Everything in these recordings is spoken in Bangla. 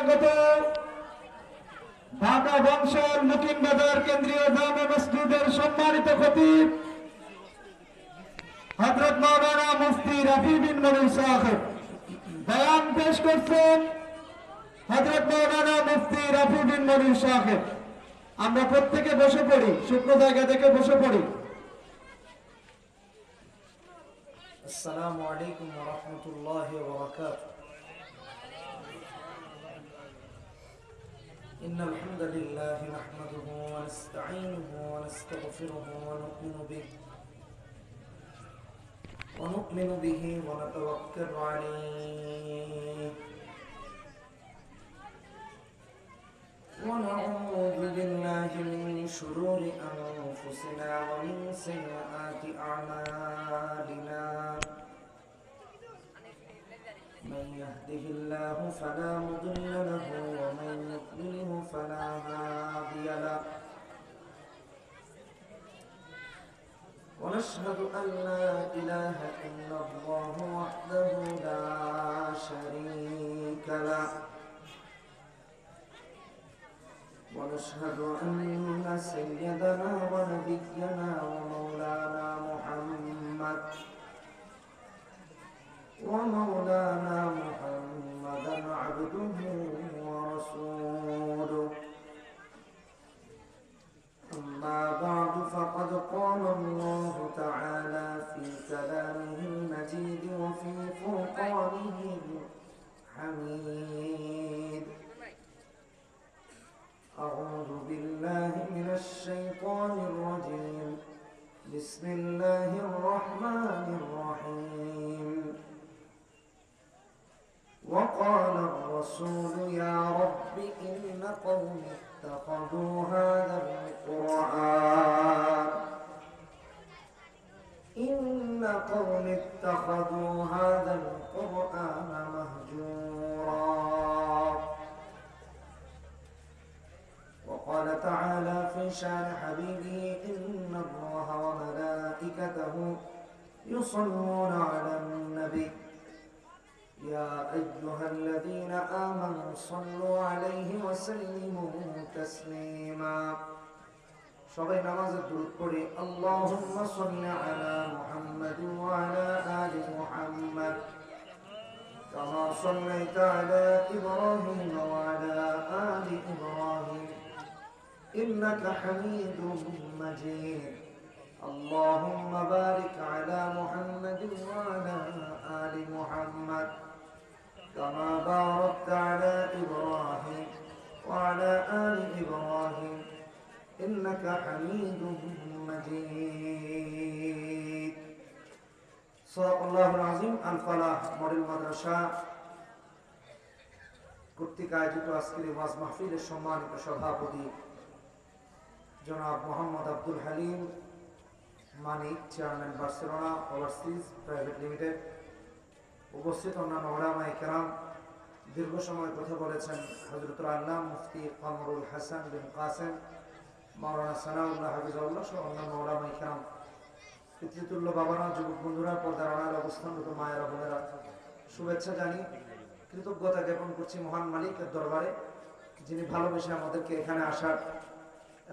আগত ঢাকা বংশের মুকিম বাজার কেন্দ্রীয় জামে মসজিদের সম্মানিত খতিব হযরত মাওলানা মুফতি রাফি বিন মনির সাহেব বয়ান পেশ করছেন। হযরত মাওলানা মুফতি রাফি বিন মনির সাহেব, আমরা প্রত্যেকে বসে পড়ি, শুকনো জায়গা থেকে বসে পড়ি। السلام عليكم ورحمة الله وبركاته. إن الحمد لله نحمده ونستعينه ونستغفره ونؤمن به ونتوكل عليه ونعوذ بالله من شرور أنفسنا ومن سيئات أعمالنا. من يهده الله فلا مضل له ومن يضلله فلا هادي له. ونشهد أن لا إله إلا الله وحده لا شريك له. ونشهد أن سيدنا ونبينا ومولانا محمدا عبده ورسوله. أما بعد فقد قال الله تعالى في كلامه المجيد وفي فرقانه الحميد. أعوذ بالله من الشيطان الرجيم. بسم الله الرحمن الرحيم. وقال الرسول يا رب إن قومي اتخذوا هذا القرآن مهجورا. وقال تعالى في شان حبيبه إن الله وملائكته يصلون على النبي يا أيها الذين آمنوا صلوا عليه وسلموا تسليما. সবাই নামাজে দুরূদ পড়ি। আল্লাহুম্মা সাল্লি আলা মুহাম্মাদ ওয়া আলা আলি মুহাম্মাদ কামা সাল্লাইতা আলা ইব্রাহিম ওয়া আলা আলি ইব্রাহিম ইন্নাকা হামিদুম মাজিদ. আল্লাহুম্মা বারিক আলা মুহাম্মাদ ওয়া আলা আলি মুহাম্মাদ কামা বারাকতা আলা ইব্রাহিম ওয়া আলা আলি ইব্রাহিম إنك حميد مجيد. صدق الله العظيم. الفلاح মডেল মাদ্রাসা কর্তৃক আয়োজিত আজকের ওয়াজ মাহফিলের সম্মানিত সভাপতি জনাব Mohammad Abdul Halim Manik, chairman Barcelona overseas private limited, উপস্থিত অন্যান্য উলামায়ে কেরাম, দীর্ঘ সময় কথা বলেছেন হযরতুল আল্লাহ মুফতি কামরুল হাসান বিন কাসেম, মাওলানা সানাউল্লাহ হাফিজাহুল্লাহ সহ অন্যান্য উলামায়ে কেরাম, পিতৃতুল্য বাবারা, যুবক বন্ধুরা, পর্দার আড়ালে অবস্থানরত মায়েরা বোনেরা, শুভেচ্ছা জানি, কৃতজ্ঞতা জ্ঞাপন করছি মহান মালিকের দরবারে, যিনি ভালোবেসে আমাদেরকে এখানে আসার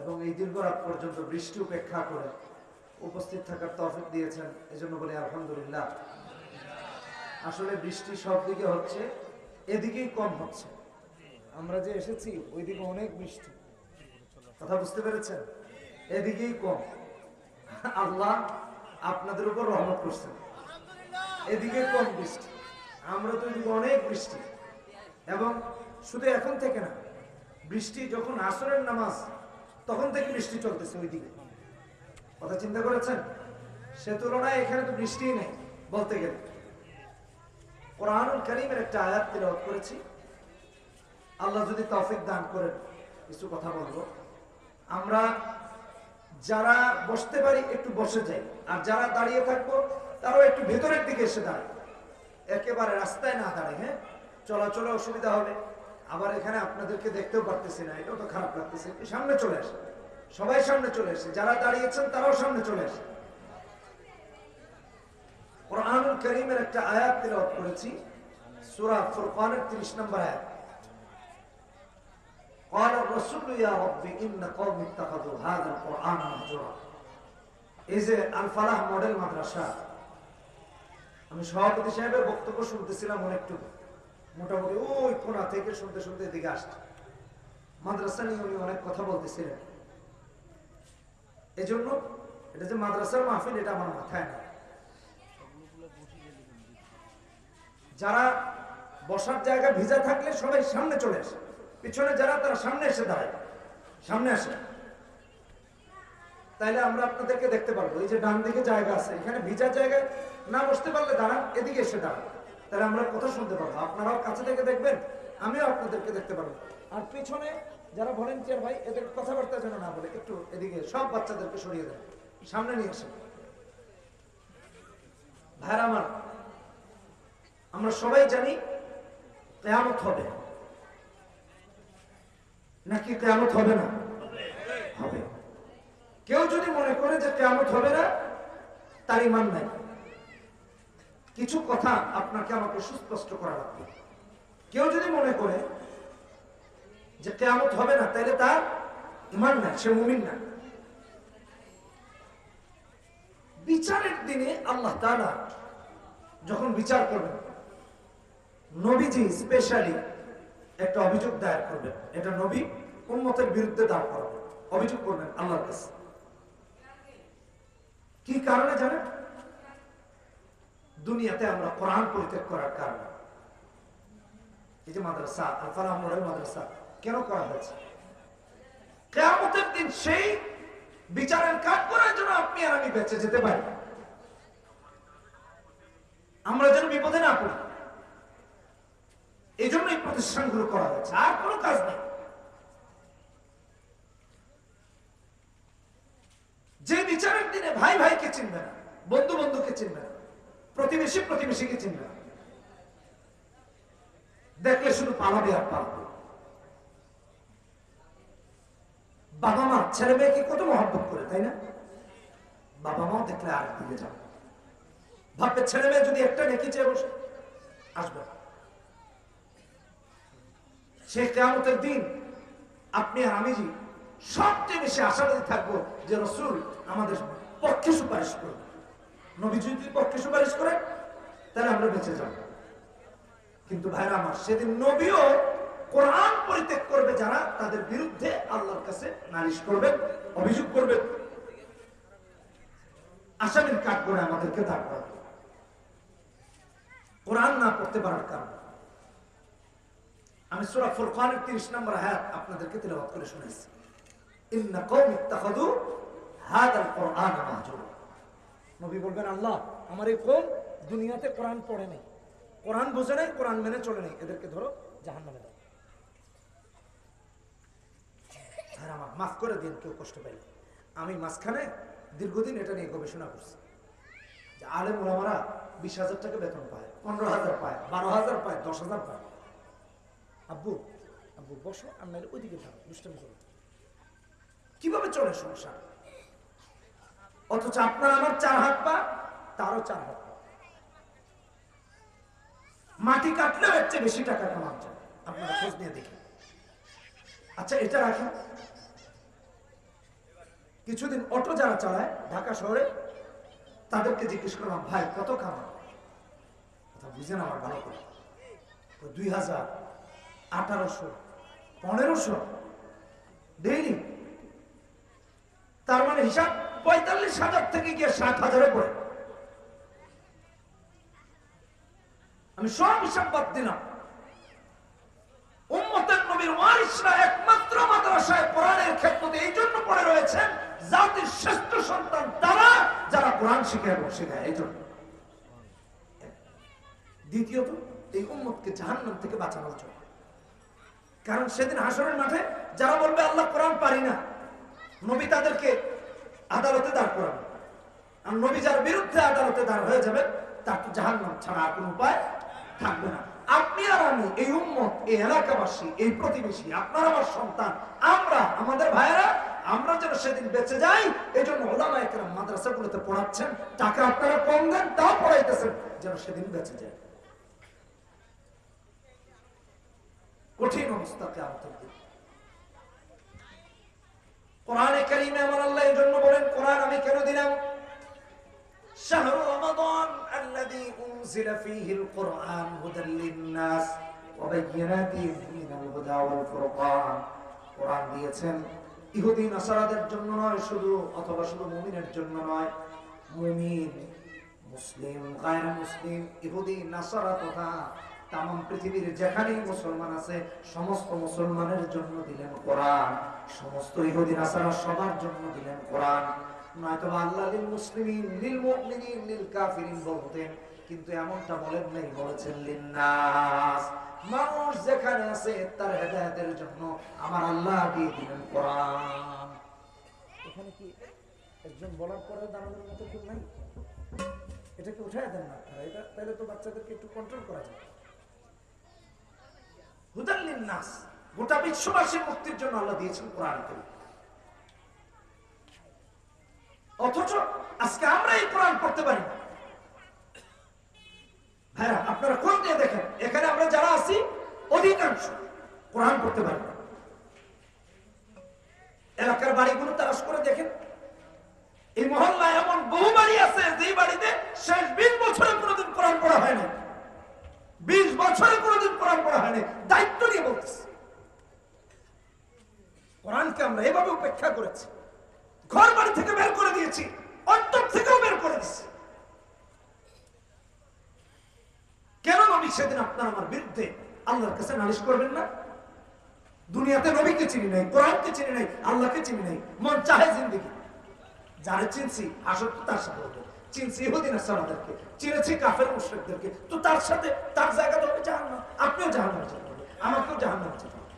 এবং এই দীর্ঘ রাত পর্যন্ত বৃষ্টি উপেক্ষা করে উপস্থিত থাকার তৌফিক দিয়েছেন। এজন্য বলি আলহামদুলিল্লাহ। আসলে বৃষ্টি সব দিকে হচ্ছে, এদিকেই কম হচ্ছে। আমরা যে এসেছি ওইদিকে অনেক বৃষ্টি, কথা বুঝতে পেরেছেন? এদিকেই কম। আল্লাহ আপনাদের উপর রহমত করছেন, এদিকে কম বৃষ্টি, আমরা তো এদিকে অনেক বৃষ্টি। এবং শুধু এখন থেকে না, বৃষ্টি যখন আসরের নামাজ তখন থেকে বৃষ্টি চলতেছে ওইদিকে, কথা চিন্তা করেছেন? সে তুলনায় এখানে তো বৃষ্টিই নেই বলতে গেলে। কোরআনুল কারীমের একটা আয়াত তিলাওয়াত করেছি, আল্লাহ যদি তৌফিক দান করেন কিছু কথা বলবো। আমরা যারা বসতে পারি একটু বসে যাই, আর যারা দাঁড়িয়ে থাকবো তারাও একটু ভেতরের দিকে এসে দাঁড়ায়, একেবারে রাস্তায় না দাঁড়ায়। হ্যাঁ, চলাচলে অসুবিধা হবে। আবার এখানে আপনাদেরকে দেখতেও পারতেছি না, এটাও তো খারাপ লাগতেছে। সামনে চলে আসে, সবাই সামনে চলে আসে, যারা দাঁড়িয়েছেন তারাও সামনে চলে আসে। কোরআনুল কারীমের একটা আয়াত তিলাওয়াত করেছি, সূরা ফুরকানের 30 নম্বর আয়াত। الرسول يا رب إن قوم اتخذوا هذا القرآن مهجورا এই যে আল ফালাহ মডেল মাদ্রাসা আমি সভাপতি সাহেবের বক্তব্য শুনতেছিলাম অনেকটুকু মোটামুটি ওই কোণা থেকে শুনতে শুনতে এদিকে আসছে মাদ্রাসা নিয়ে উনি অনেক কথা বলতেছিলেন এজন্য এটা যে মাদ্রাসার মাহফিল এটা আমার মাথায় না যারা বসার জায়গা ভিজা থাকলে সবাই সামনে চলে আসে পিছনে যারা তারা সামনে এসে দাঁড়ায় সামনে আসে তাইলে আমরা আপনাদেরকে দেখতে পারবো এই যে ডান দিকে জায়গা আছে এখানে ভিজা জায়গায় না বসতে পারলে দাঁড়ান এদিকে এসে দাঁড়ান তাহলে আমরা কথা শুনতে পারবো আপনারাও কাছে থেকে দেখবেন আমিও আপনাদেরকে দেখতে পারবো আর পিছনে যারা ভলেন্টিয়ার ভাই এদের কথাবার্তা যেন না বলে একটু এদিকে সব বাচ্চাদেরকে সরিয়ে দেন সামনে নিয়ে আসেন ভাইরা আমার আমরা সবাই জানি কিয়ামত হবে নাকি কিয়ামত হবে না হবে কেউ যদি মনে করে যে কিয়ামত হবে না তার ঈমান নাই কিছু কথা আপনাকে আমাকে সুস্পষ্ট করা লাগবে কেউ যদি মনে করে যে কিয়ামত হবে না তাহলে তার ঈমান নাই সে মুমিন না বিচারের দিনে আল্লাহ তাআলা যখন বিচার করবেন নবীজি স্পেশালি একটা অভিযোগ দায়ের করবেন এটা নবী উম্মতের বিরুদ্ধে দাঁড় করাবেন অভিযোগ করবেন আল্লাহর কাছে কি কারণে জানেন দুনিয়াতে আমরা কোরআন পরিত্যাগ করার কারণে এই যে মাদ্রাসা আল ফালাহ মডেল মাদ্রাসা কেন করা হয়েছে কিয়ামতের দিন সেই বিচারের কাজ করার জন্য আপনি আর আমি বেঁচে যেতে পারি আমরা যেন বিপদে না পড়ি এই জন্য এই প্রতিষ্ঠানগুলো করা হয়েছে আর কোনো কাজ নেই যে বিচারের দিনে ভাই ভাইকে চিনবে না বন্ধু বন্ধুকে চিনবে না প্রতিবেশী প্রতিবেশীকে চিনবে না দেখলে শুধু পালাবে আর পালাবে বাবা মা ছেলে মেয়েকে কত মহব্বত করে তাই না বাবা মাও দেখলে আর দিকে যাবে ভাববে ছেলে মেয়ে যদি একটা নেকি চেয়ে বসে আসবে সেই কিয়ামতের দিন আপনি আর আমি সবচেয়ে বেশি আশাবাদী থাকবো যে রাসূল আমাদের পক্ষে সুপারিশ করবে নবী যদি পক্ষে সুপারিশ করে তাহলে আমরা বেঁচে যাব কিন্তু ভাইরা আমার সেদিন নবীও কোরআন পরিত্যাগ করবে যারা তাদের বিরুদ্ধে আল্লাহর কাছে নালিশ করবেন অভিযোগ করবেন আসামির কাঠ করে আমাদেরকে দাঁড় করাবে কোরআন না পড়তে পারার কারণে আমি সূরা ফুরকানের 30 নম্বর আয়াত আপনাদেরকে তেলাওয়াত করে শোনাইছি ইন্না কওমি ইত্তাখাযু হাদাল কুরআন মাহজুরা নবী বলবেন আল্লাহ আমার এই কওম দুনিয়াতে কোরআন পড়ে নাই কোরআন বুঝে নাই কোরআন মেনে চলে নাই এদেরকে ধরো জাহান্নামে দাও আর আমার মাফ করে দিন কেউ কষ্ট পাইলে আমি মাঝখানে দীর্ঘদিন এটা নিয়ে গবেষণা করছি যে আলেম ওলামারা 20,000 টাকা বেতন পায় 15,000 পায় 12,000 পায় 10,000 পায় আব্বু আব্বু বসো আর নাইলে ওইদিকে যাও দুষ্টামি করো কিভাবে চলে সংসার অথচ আপনার আমার 4 হাত পা তারও 4 হাত পা মাটি কাটলেও এর চেয়ে বেশি টাকা কামানো যায় আপনারা খোঁজ নিয়ে দেখেন আচ্ছা এটা রাখেন কিছুদিন অটো যারা চালায় ঢাকা শহরে তাদেরকে জিজ্ঞেস করলাম ভাই কত কামান কথা বুঝেন আমার ভালো করে 2,000 1800 1500 ডেইলি তার মানে হিসাব 45,000 থেকে গিয়ে 60,000-এ পড়ে আমি সব হিসাব বাদ দিলাম উম্মতের নবীর ওয়ারিসরা একমাত্র মাদ্রাসায় কোরআনের খেদমতে এই জন্য পড়ে রয়েছেন জাতির শ্রেষ্ঠ সন্তান তারা যারা কোরআন শিখে এবং শেখায় এই জন্য দ্বিতীয়ত এই উম্মতকে জাহান্নাম থেকে বাঁচানোর জন্য কারণ সেদিন হাসরের মাঠে যারা বলবে আল্লাহ কোরআন পারি না নবী তাদেরকে আদালতে দাঁড় করাবে আর নবী যার বিরুদ্ধে আদালতে দাঁড় হয়ে যাবে তার তো জাহান্নাম ছাড়া আর কোনো উপায় থাকবে না আপনি আর আমি এই উম্মত এই এলাকাবাসী এই প্রতিবেশী আপনার আমার সন্তান আমরা আমাদের ভাইয়েরা আমরা যেন সেদিন বেঁচে যাই এই জন্য ওলামায়ে কেরাম মাদ্রাসাগুলোতে পড়াচ্ছেন টাকা আপনারা কম দেন তাও পড়াইতেছেন যেন সেদিন বেঁচে যায় কঠিন অবস্থা কিয়ামতের দিন কোরআনে কারীমে আমার আল্লাহ এই জন্য বলেন, কোরআন আমি কেন দিলাম? শাহরু রমাদান আল্লাযী উনজিলা ফীহিল কুরআন হুদাল লিন-নাস ওয়া বায়্যিনাতিন মিনাল হুদা ওয়াল ফুরকান। কোরআন দিয়েছেন ইহুদি নাসারাদের জন্য নয় শুধু, অথবা শুধু মুমিনের জন্য নয়, মুমিন, মুসলিম, গায়র মুসলিম, ইহুদি, নাসারা তথা তাম পৃথিবীর যেখানেই মুসলমান আছে সমস্ত মুসলমানের জন্য দিলেন কোরআন, সমস্ত ইহুদি নাসারা সবার জন্য দিলেন কোরআন। নয়তো আল্লাহ লিল মুসলিমিন লিল মুমিনিন লিল কাফিরিন বলতেন, কিন্তু এমনটা বলেন নাই, বলেছেন লিন্নাস, মানুষ যেখানে আছে তার হেদায়েতের জন্য আমার আল্লাহ দিয়ে দিলেন কোরআন। এখানে কি একজন বলার পরে দাঁড়ানোর মতো কেউ নাই? এটাকে উঠায় দেন না আপনারা, এটা তাহলে তো বাচ্চাদেরকে একটু কন্ট্রোল করা যায়। হুদাল লিন-নাস, গোটা বিশ্ববাসীর মুক্তির জন্য আল্লাহ দিয়েছেন কোরআন কারীম। অথচ আজকে আমরা এই কোরআন পড়তে পারি না। ভাইরা আপনারা কোন দিয়ে দেখেন, এখানে আমরা যারা আছি অধিকাংশ কোরআন পড়তে পারি না। এলাকার বাড়িগুলো তালাশ করে দেখেন, এই মহল্লায় এমন বহু বাড়ি আছে যেই বাড়িতে শেষ 20 বছরে কোনোদিন কোরআন পড়া হয় না। 20 বছরে কোনোদিন কোরআন পড়া হয় না। দায়িত্ব নিয়ে বলতেছি, কোরআনকে আমরা এভাবে উপেক্ষা করেছি, ঘর বাড়ি থেকে বের করে দিয়েছি, অন্তর থেকেও বের করে দিচ্ছি। কেন নবী সেদিন আপনার আমার বিরুদ্ধে আল্লাহর কাছে নালিশ করবেন না? দুনিয়াতে নবীকে চিনি নাই, কোরআনকে চিনি নাই, আল্লাহকে চিনি নাই, মন চাহে জিন্দেগি। যারা চিনছি আসল তো তার সাথে হতো, চিনছি ইহুদি নাসারাদেরকে, চিনেছি কাফের মুশরিকদেরকে, তো তার সাথে তার জায়গা তো হবে জাহান্নাম। আপনিও জাহান্নামে যেতে হবে, আমাকেও জাহান্নামে যেতে হবে।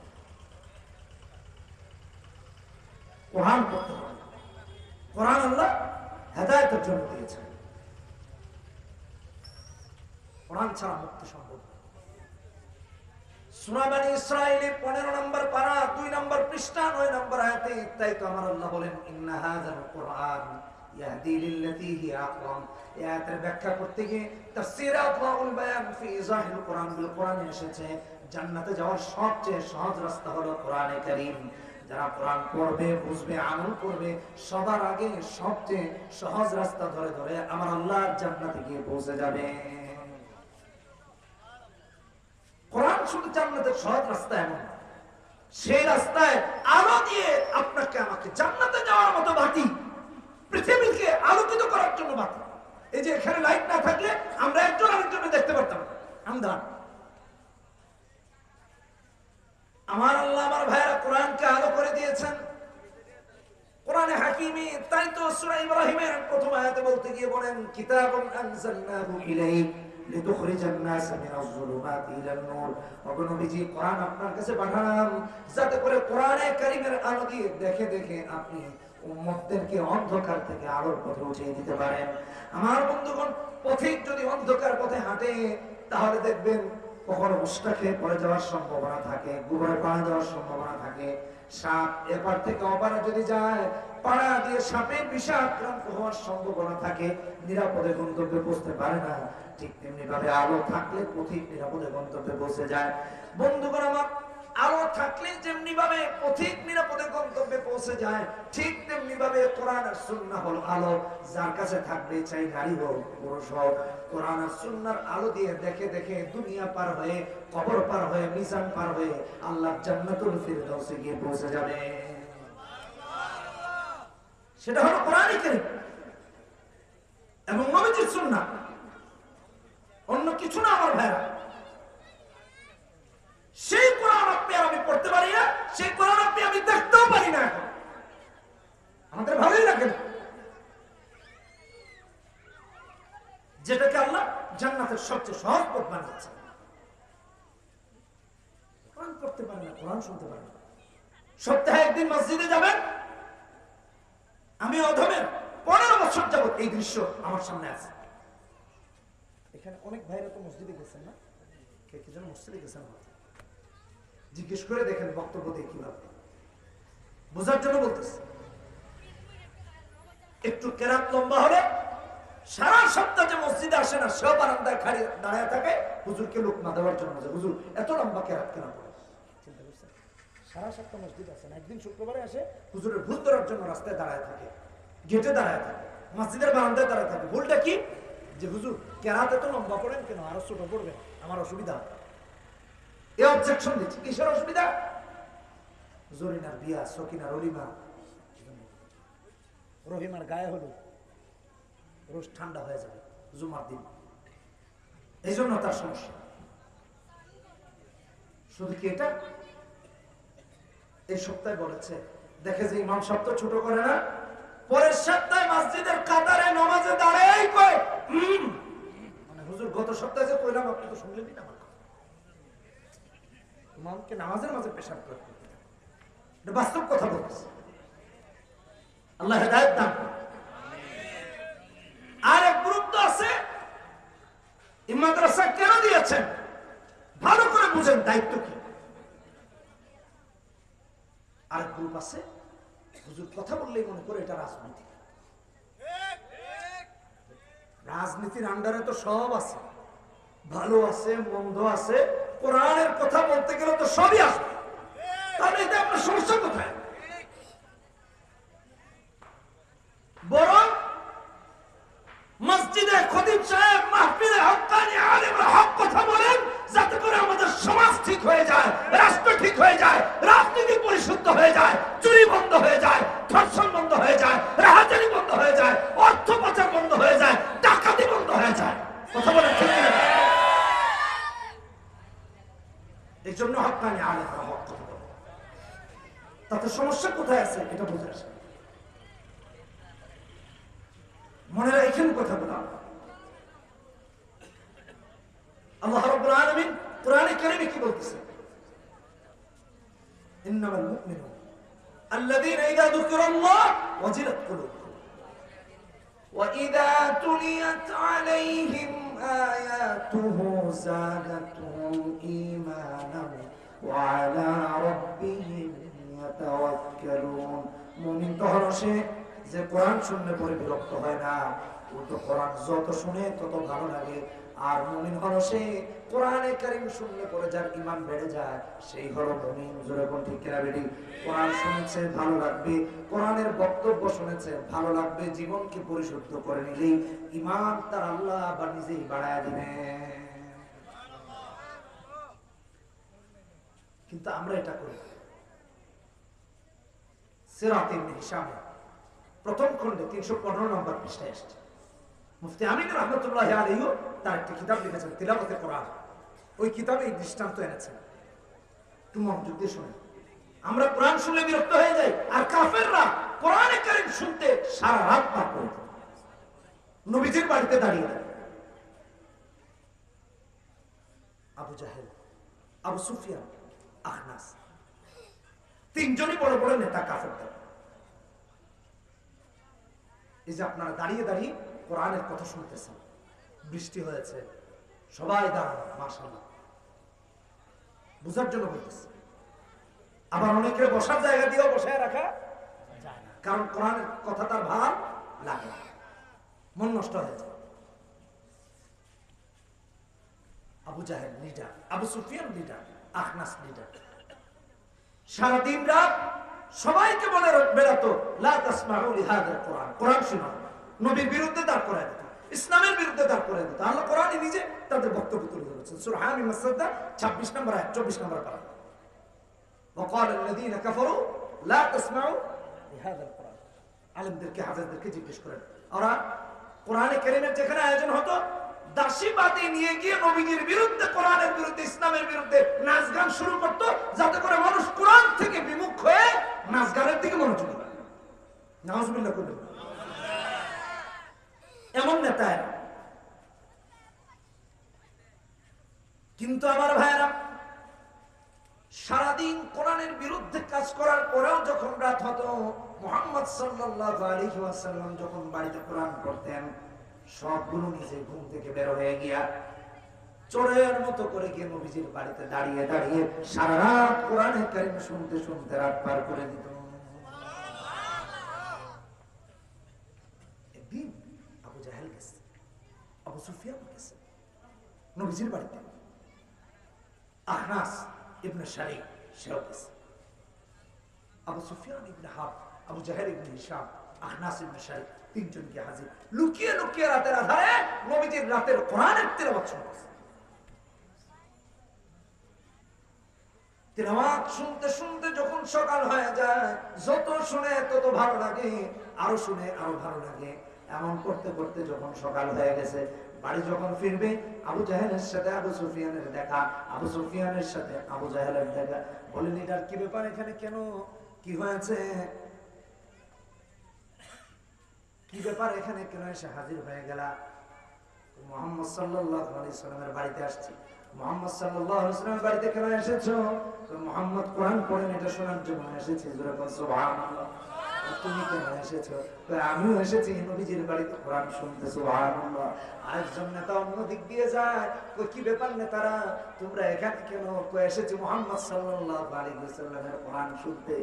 কোরআন পড়তে হবে। কোরআন আল্লাহ হেদায়েতের জন্য দিয়েছেন। কোরআন ছাড়া মুক্তি সম্ভব। সূরা বনী ইসরাঈল 15 নম্বর পারা 2 নম্বর পৃষ্ঠা 9 নম্বর আয়াতে তাই তো আমার আল্লাহ বলেন, ইন্না হাযাল কুরআন ইয়াহদি লিল্লাতী হিয়া আকওয়াম। এই আয়াতের ব্যাখ্যা করতে গিয়ে তাফসীর আতওয়াউল বায়ান ফি ইজাহিল কুরআন বিল কুরআনে এসেছে, জান্নাতে যাওয়ার সবচেয়ে সহজ রাস্তা হলো কোরআনে কারীম। যারা কোরআন পড়বে, বুঝবে, আমল করবে, সবার আগে সবচেয়ে সহজ রাস্তা ধরে ধরে আমার আল্লাহর জান্নাতে গিয়ে পৌঁছে যাবে। কোরআন শুধু জান্নাতের সহজ রাস্তা এমন, সেই রাস্তায় আলো দিয়ে আপনাকে আমাকে জান্নাতে যাওয়ার মতো বাতি, পৃথিবীকে আলোকিত করার জন্য বাতি। এই যে এখানে লাইট না থাকলে আমরা একজন আরেকজনকে দেখতে পারতাম না, আন্ধার। আমার আল্লাহ আমার ভাইরা কোরআনকে আলো করে দিয়েছেন। কোরআনে হাকিমে তাই তো সূরা ইব্রাহিমের প্রথম আয়াতে বলতে গিয়ে বলেন, কিতাবুন আনজালনাহু ইলাইক লিতুখরিজান নাস মিনাজ যুলুমাতি ইলান নূর। ওগো নবীজি, কোরআন আপনার কাছে পাঠালাম যাতে করে কোরআনে কারীমের আলো দিয়ে দেখে দেখে আপনি উম্মতদেরকে অন্ধকার থেকে আলোর পথে উঠিয়ে দিতে পারেন। আমার বন্ধুগণ, পথিক যদি অন্ধকার পথে হাঁটে তাহলে দেখবেন কখনো উষ্টা খেয়ে পড়ে যাওয়ার সম্ভাবনা থাকে, গোবরে পাড়া দেওয়ার সম্ভাবনা থাকে। সাপ এপার থেকে ওপারে যদি যায়, পাড়া দিয়ে সাপের বিষে আক্রান্ত হওয়ার সম্ভাবনা থাকে, নিরাপদে গন্তব্যে পৌঁছতে পারে না। ঠিক তেমনি ভাবে আলো থাকলে পথিক নিরাপদে গন্তব্যে পৌঁছে যায়। বন্ধুগণ আমার, আলো থাকলে যেমনি ভাবে পথিক নিরাপদে গন্তব্যে পৌঁছে যায়, ঠিক তেমনি ভাবে কোরআন আর সুন্নাহ হলো আলো। যার কাছে থাকবে, চাই নারী হোক পুরুষ হোক, কোরআন আর সুন্নাহর আলো দিয়ে দেখে দেখে দুনিয়া পার হয়ে, কবর পার হয়ে, মিজান পার হয়ে আল্লাহর জান্নাতুল ফিরদাউসে গিয়ে পৌঁছে যাবে। সেটা হলো কোরআনে কারীম এবং নবীজির সুন্নাহ, অন্য কিছু না আমার ভাইরা। সেই কোরআন আপনি আমি পড়তে পারি না, সেই কোরআন আপনি আমি দেখতেও পারি না। এখন আমাদের ভালোই লাগে না, যেটাকে আল্লাহ জান্নাতের সবচেয়ে সহজ পথ বানিয়েছে। কোরআন পড়তে পারে না, কোরআন শুনতে পারে না। সপ্তাহে একদিন মসজিদে যাবেন, আমি অধমের 15 বছর যাবত এই দৃশ্য আমার সামনে আছে। এখানে অনেক ভাইরা তো মসজিদে গেছেন না, কে কে যেন মসজিদে গেছেন, জিজ্ঞেস করে দেখেন বক্তব্য দিয়ে কিভাবে বোঝার জন্য বলতেছে। একটু কেরাত লম্বা হলে সারা সপ্তাহ যে মসজিদে আসে না, সেও বারান্দায় দাঁড়ায় থাকে হুজুরকে লোকমা দেওয়ার জন্য। হুজুর এত লম্বা কেরাত কেন পড়ে? চিন্তা করছেন? 7.5 মসজিদ আছে না, একদিন শুক্রবারে আসে হুজুরের ভুল ধরার জন্য রাস্তায় দাঁড়ায় থাকে, গেটে দাঁড়ায় থাকে, মসজিদের বারান্দায় দাঁড়ায় থাকে। ভুলটা কি? যে হুজুর কেরাতে তো লম্বা পড়েন কেন, আরো ছোট পড়বেন, আমার অসুবিধা। এই অবজেকশন দিচ্ছি। কিসের অসুবিধা? জরিনার বিয়া, সকিনার অলিমা, রহিমার গায়ে হলুদ, রোজ ঠান্ডা হয়ে যাবে জুমার দিন, এই জন্য তার সমস্যা। শুধু কি এটা? এই সপ্তাহে বলেছে, দেখে যে ইমাম সাহেব তো ছোট করে না, পরের সপ্তাহে মসজিদের কাতারে নামাজে দাঁড়াই কয় মানে হুজুর গত সপ্তাহে যে কইলাম আপনি তো শুনলেনই না আমার কথা। ইমামকে নামাজের মাঝে পেশাব করতে, এটা বাস্তব কথা বলতেছে। আল্লাহ হেদায়েত দান করুন। আর এক গ্রুপ তো আছে, এই মাদ্রাসা কেন দিয়েছেন ভালো করে বুঝেন, দায়িত্ব কি। আর গ্রুপ আছে, হুজুর কথা বললেই মনে করে এটা রাজনীতি। রাজনীতির আন্ডারে তো সব আছে, ভালো আছে মন্দ আছে, কোরআনের কথা বলতে গেলে তো সবই আসবে। তাহলে এটা আপনার সমস্যা কোথায়? বরং মসজিদে খতিব সাহেব মাহফিলে হক্কানি আলেমরা হক কথা বলেন, যাতে করে আমাদের সমাজ ঠিক হয়ে যায়, রাষ্ট্র ঠিক হয়ে যায়, রাজনীতি পরিশুদ্ধ হয়ে যায়, চুরি বন্ধ হয়ে যায়, ধর্ষণ বন্ধ হয়ে যায়, রাহাজানি বন্ধ হয়ে যায়, অর্থ পাচার বন্ধ হয়ে যায়, ডাকাতি বন্ধ হয়ে যায়। কথা বলেন ঠিক কিনা? এই জন্য হক্কানি আলেমরা হক কথা বলেন। তাতে সমস্যা কোথায় আছে এটা বুঝে আসে। মনে রাখেন কথাগুলো। আল্লাহ রাব্বুল আলামিন কোরআনে কারীমে কি বলতেছে? ইন্নামাল মুমিনুন আল্লাযীনা ইযা যুকিরাল্লাহ ওয়াজিলাত কুলুবুহুম ওয়া ইযা তুলিয়াত আলাইহিম আয়াতুহু যাদাতুহুম ঈমানান ওয়া আলা রাব্বিহিম ইয়াতাওয়াক্কালুন। মুমিন তো হলো সে যে কোরআন শুনলে পরে বিরক্ত হয় না, ও তো কোরআন যত শুনে তত ভালো লাগে। আর মুমিন হলো সে কোরআনে কারীম শুনলে পরে যার ঈমান বেড়ে যায়, সেই হলো মুমিন। জোরে কোন ঠিক কিনা বেটি? কোরআন শুনেছে ভালো লাগবে, কোরআনের বক্তব্য শুনেছে ভালো লাগবে, জীবনকে পরিশুদ্ধ করে নিলেই ঈমান তার আল্লাহ আবার নিজেই বাড়ায় দিবে। কিন্তু আমরা এটা করি। সিরাত ইবনে হিশাম প্রথম খণ্ডে 315 নম্বর পৃষ্ঠায় আসছে। মুফতি আমিন রাহমাতুল্লাহ আলাইহি তার একটি কিতাব লিখেছেন তিলাওয়াতে কোরআন। ওই কিতাবে এই দৃষ্টান্ত এনেছেন। একটু মনোযোগ দিয়ে শুনেন। আমরা কোরআন শুনলে বিরক্ত হয়ে যাই, আর কাফেররা কোরআনে কারীম শুনতে সারা রাত পার করে দেয়। নবীজির বাড়িতে দাঁড়িয়ে দেয় আবু জাহেল, আবু সুফিয়ান, আখনাস, তিনজনই বড় বড় নেতা কাফেরদের। এই যে আপনারা দাঁড়িয়ে দাঁড়িয়ে কোরআনের কথা শুনতেছেন, বৃষ্টি হয়েছে, সবাই দাঁড়ানো, মাশাআল্লাহ, বুঝার জন্য বলতেছে। আবার অনেকের বসার জায়গা দিয়েও বসায় রাখা যায় না, কারণ কোরআনের কথা তার ভালো লাগে না, মন নষ্ট হয়ে যায়। Abu Jahl leader, Abu Sufyan leader, Akhnas leader. সারাদিন রাত সবাইকে বলে বেড়াতো লা তাসমাউ লিহাদাল কোরআন, কোরআন শোনো। নবীর বিরুদ্ধে দাঁড় করায় দিত, ইসলামের বিরুদ্ধে দাঁড় করায় দিত। আল্লাহ কোরআনে নিজে তাদের বক্তব্য তুলে ধরেছেন। সূরা হামিম মাসদা 26 নম্বর আয়াত 24 নম্বর পারা। وقال الذين كفروا لا تسمعوا لهذا القرآن। আলেমদেরকে, হাফেজদেরকে জিজ্ঞেস করেন, ওরা কোরআনে কারীমের যেখানে আয়োজন হতো, দাসী বাদী নিয়ে গিয়ে নবীজির বিরুদ্ধে, কোরআনের বিরুদ্ধে, ইসলামের বিরুদ্ধে নাচ গান শুরু করতো, যাতে করে মানুষ কোরআন থেকে বিমুখ হয়ে নাচ গানের দিকে মনোযোগী হয়। নাউজুবিল্লাহ করবেন। এমন নেতা এরা। কিন্তু আমার ভাইয়েরা, সারাদিন কোরআনের বিরুদ্ধে কাজ করার পরেও যখন রাত হতো, মুহাম্মদ সাল্লাল্লাহু আলাইহি ওয়াসাল্লাম যখন বাড়িতে কোরআন পড়তেন, সবগুলো নিজে ঘুম থেকে বের হয়ে গিয়া চোরের মতো করে গিয়ে নবীজির বাড়িতে দাঁড়িয়ে দাঁড়িয়ে সারা রাত কোরআনে কারীম শুনতে শুনতে রাত পার করে দিত। একদিন আবু জাহেল গেছে, আবু সুফিয়ান গেছে নবীজির বাড়িতে, আখনাস ইবনে শারিক সেও গেছে। আবু সুফিয়ান ইবনে হারব, আবু জাহেল ইবনে হিশাম, আখনাস ইবনে শারিক, তিনজনকে হাজির। লুকিয়ে লুকিয়ে রাতের আধারে নবীজির রাতের কোরআনের তিলাওয়াত শুনতেছে। তিলাওয়াত শুনতে শুনতে যখন সকাল হয়ে যায়, যত শুনে তত ভালো লাগে, আরো শুনে আরো ভালো লাগে। এমন করতে করতে যখন সকাল হয়ে গেছে, বাড়ি যখন ফিরবে, আবু জাহেলের সাথে আবু সুফিয়ানের দেখা, আবু সুফিয়ানের সাথে আবু জাহেলের দেখা। বলেন, এটার কি ব্যাপার, এখানে কেন, কি হয়েছে, কি ব্যাপার, এখানে কেন এসে হাজির হয়ে গেলা? মুহাম্মদ সাল্লাল্লাহু আলাইহি সাল্লামের বাড়িতে আসছি। মুহাম্মদ সাল্লাল্লাহু আলাইহি সাল্লামের বাড়িতে কেন এসেছো? তো মুহাম্মদ কোরআন পড়েন এটা শোনার জন্য এসেছি। জোরে বল সুবহানাল্লাহ। তুমি কেন এসেছো? তো আমিও এসেছি নবীজির বাড়িতে কোরআন শুনতে। সুবহানাল্লাহ। আরেকজন নেতা অন্য দিক দিয়ে যায়, কই কি ব্যাপার নেতারা, তোমরা এখানে কেন? কই এসেছি মুহাম্মদ সাল্লাল্লাহু আলাইহি ওয়াসাল্লামের কোরআন শুনতে।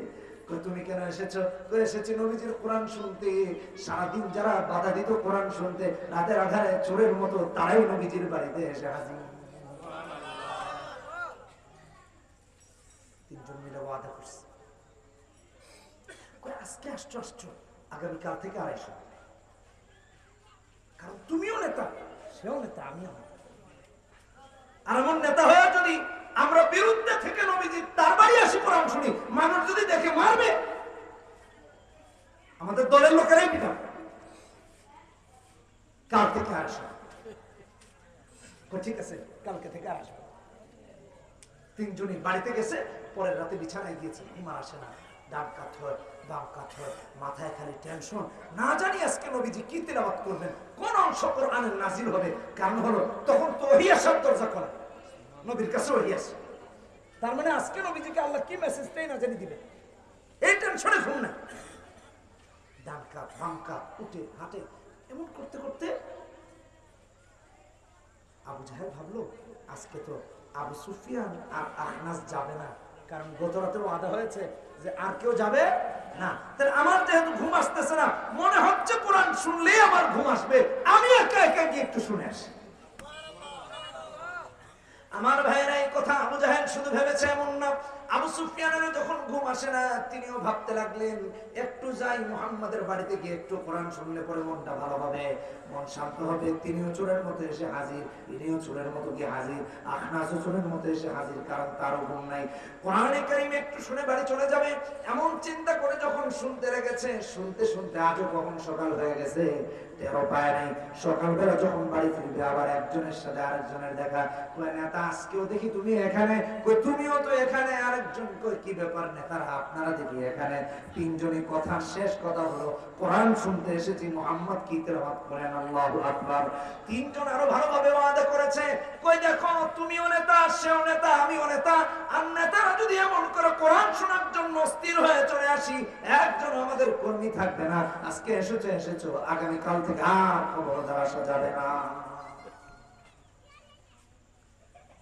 তুমি কেন এসেছো? তো এসেছি নবীজির কোরআন শুনতে। সারাদিন যারা বাধা দিত কোরআন শুনতে, রাতের আধারে চোরের মতো তারাই নবীজির বাড়িতে এসে হাজির। তিনজন মিলে ওয়াদা করছে, আজকে আসছো আসছো, আগামীকাল থেকে আর এসো। কারণ তুমিও নেতা, সেও নেতা, আমিও নেতা। আর এমন নেতা হয়ে যদি আমরা বিরুদ্ধে থেকে নবীজি তার বাড়ি আসি কোরআন শুনি, মানুষ যদি দেখে মারবে, আমাদের দলের লোকেরাই পিটাবে। কাল থেকে আসো। ঠিক আছে, কালকে থেকে আসবো। তিনজনই বাড়িতে গেছে, পরের রাতে বিছানায় গিয়েছে, ঘুম আসে না, ডান কাত হয়, বাম কাত হয়, মাথায় খালি টেনশন। না জানি আজকে নবীজি কি তিলাওয়াত করবেন, কোন অংশ কোরআনের নাজিল হবে। কারণ হলো তখন তো ওহী আসার দরজা খোলা, নবীর কাছে ওহী আসে। তার মানে আজকে নবীজিকে আল্লাহ কি মেসেজটাই না জানি দিবে, এই টেনশনে ঘুম না। ডান কাত বাম কাত, উঠে হাঁটে, এমন করতে করতে আবু জাহেল ভাবলো আজকে তো আবু সুফিয়ান আর আখনাস যাবে না, কারণ গত রাতেও ওয়াদা হয়েছে যে আর কেউ যাবে না। তাহলে আমার যেহেতু ঘুম আসতেছে না, মনে হচ্ছে কোরআন শুনলেই আমার ঘুম আসবে, আমি একা একা গিয়ে একটু শুনে আসি। আমার ভাইয়েরা, এই কথা আবু জাহেল শুধু ভেবেছে এমন না, আবু সুফিয়ানের যখন ঘুম আসে না, তিনিও ভাবতে লাগলেন একটু যাই মুহাম্মাদের বাড়িতে গিয়ে একটু কোরআন শুনলে পরে মনটা ভালো হবে, মন শান্ত হবে। তিনিও চোরের মতো এসে হাজির, ইনিও চোরের মতো গিয়ে হাজির, আখনাসও চোরের মতো এসে হাজির, কারণ তারও ঘুম নাই। কোরআনে কারীম একটু শুনে বাড়ি চলে যাবে এমন চিন্তা করে যখন শুনতে লেগেছে, শুনতে শুনতে আজও কখন সকাল হয়ে গেছে টেরও পায় নাই। সকালবেলা যখন বাড়ি ফিরবে, আবার একজনের সাথে আরেকজনের দেখা। কই নেতা, আজকেও দেখি তুমি এখানে। কই তুমিও তো এখানে। আরেকজন কই কি ব্যাপার নেতারা, আপনারা দেখি এখানে। তিনজনই কথা শেষ কথা হলো কোরআন শুনতে এসেছি, মুহাম্মদ কি তেলাওয়াত করেন, আল্লাহু আকবার। তিনজন আরো ভালোভাবে ওয়াদা করেছে, কই দেখো তুমিও নেতা, সেও নেতা, আমিও নেতা। আর নেতারা যদি এমন করে কোরআন শোনার জন্য স্থির হয়ে চলে আসি, একজন আমাদের কর্মী থাকবে না। আজকে এসেছো, আগামীকাল থেকে আর খবরদার আসা যাবে না।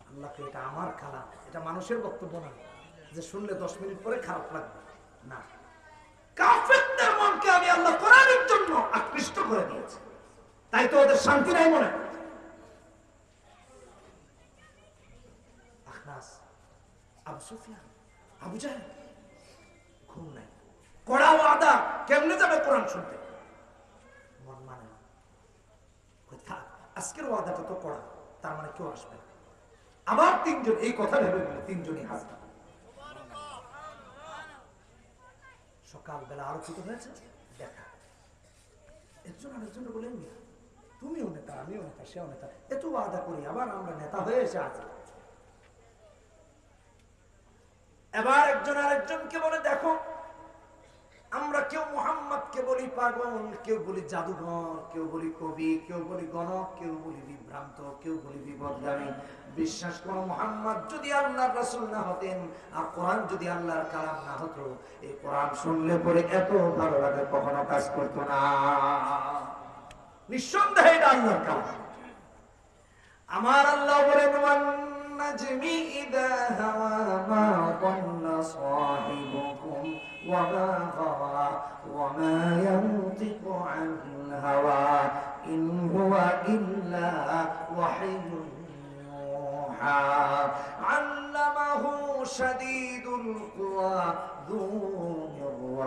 আল্লাহকে এটা আমার কালাম, এটা মানুষের বক্তব্য না যে শুনলে 10 মিনিট পরে খারাপ লাগবে না। কাফেরদের মনকে আমি আল্লাহ কোরআনের জন্য আকৃষ্ট করে দিয়েছি, তাই তো ওদের শান্তি নাই মনে। আখনাস, আবু সুফিয়ান, আবু জাহেল, ঘুম নাই, কড়া ওয়াদা, কেমনে যাবে কোরআন শুনতে? মন মানে না। আজকের ওয়াদাটা তো কড়া, তার মানে কেউ আসবে না। আবার তিনজন এই কথা ভেবে বলে তিনজনই হাজির। সকালবেলা আলোচিত হয়েছে দেখা, একজন আরেকজনের বলেন, তুমিও নেতা, আমিও নেতা, সেও নেতা, এত ওয়াদা করি, আবার আমরা নেতা হয়ে এসে আছি। এবার একজন আরেকজনকে বলে, দেখো আমরা কেউ মুহাম্মদকে বলি পাগল, কেউ বলি জাদুঘর, কেউ বলি কবি, কেউ বলি গণক, কেউ বলি বিভ্রান্ত, কেউ বলি বিপদগামী। বিশ্বাস করো, মুহাম্মদ যদি আল্লাহর রাসূল না হতেন, আর কোরআন যদি আল্লাহর কালাম না হতো, এই কোরআন শুনলে পরে এত ভালো লাগে কখনো কাজ করতো না। নিঃসন্দেহে এটা আল্লাহর কালাম। আমার আল্লাহ বলেন, ওয়ান-নাজমি ইযা হাওয়া মা দাল্লা সাহিবুকুম ওয়া মা গাওয়া ওয়া মা ইয়ানতিকু আনিল হাওয়া ইন হুয়া ইল্লা ওয়াহয়ুন ইউহা আল্লামাহু শাদীদুল কুওয়া যু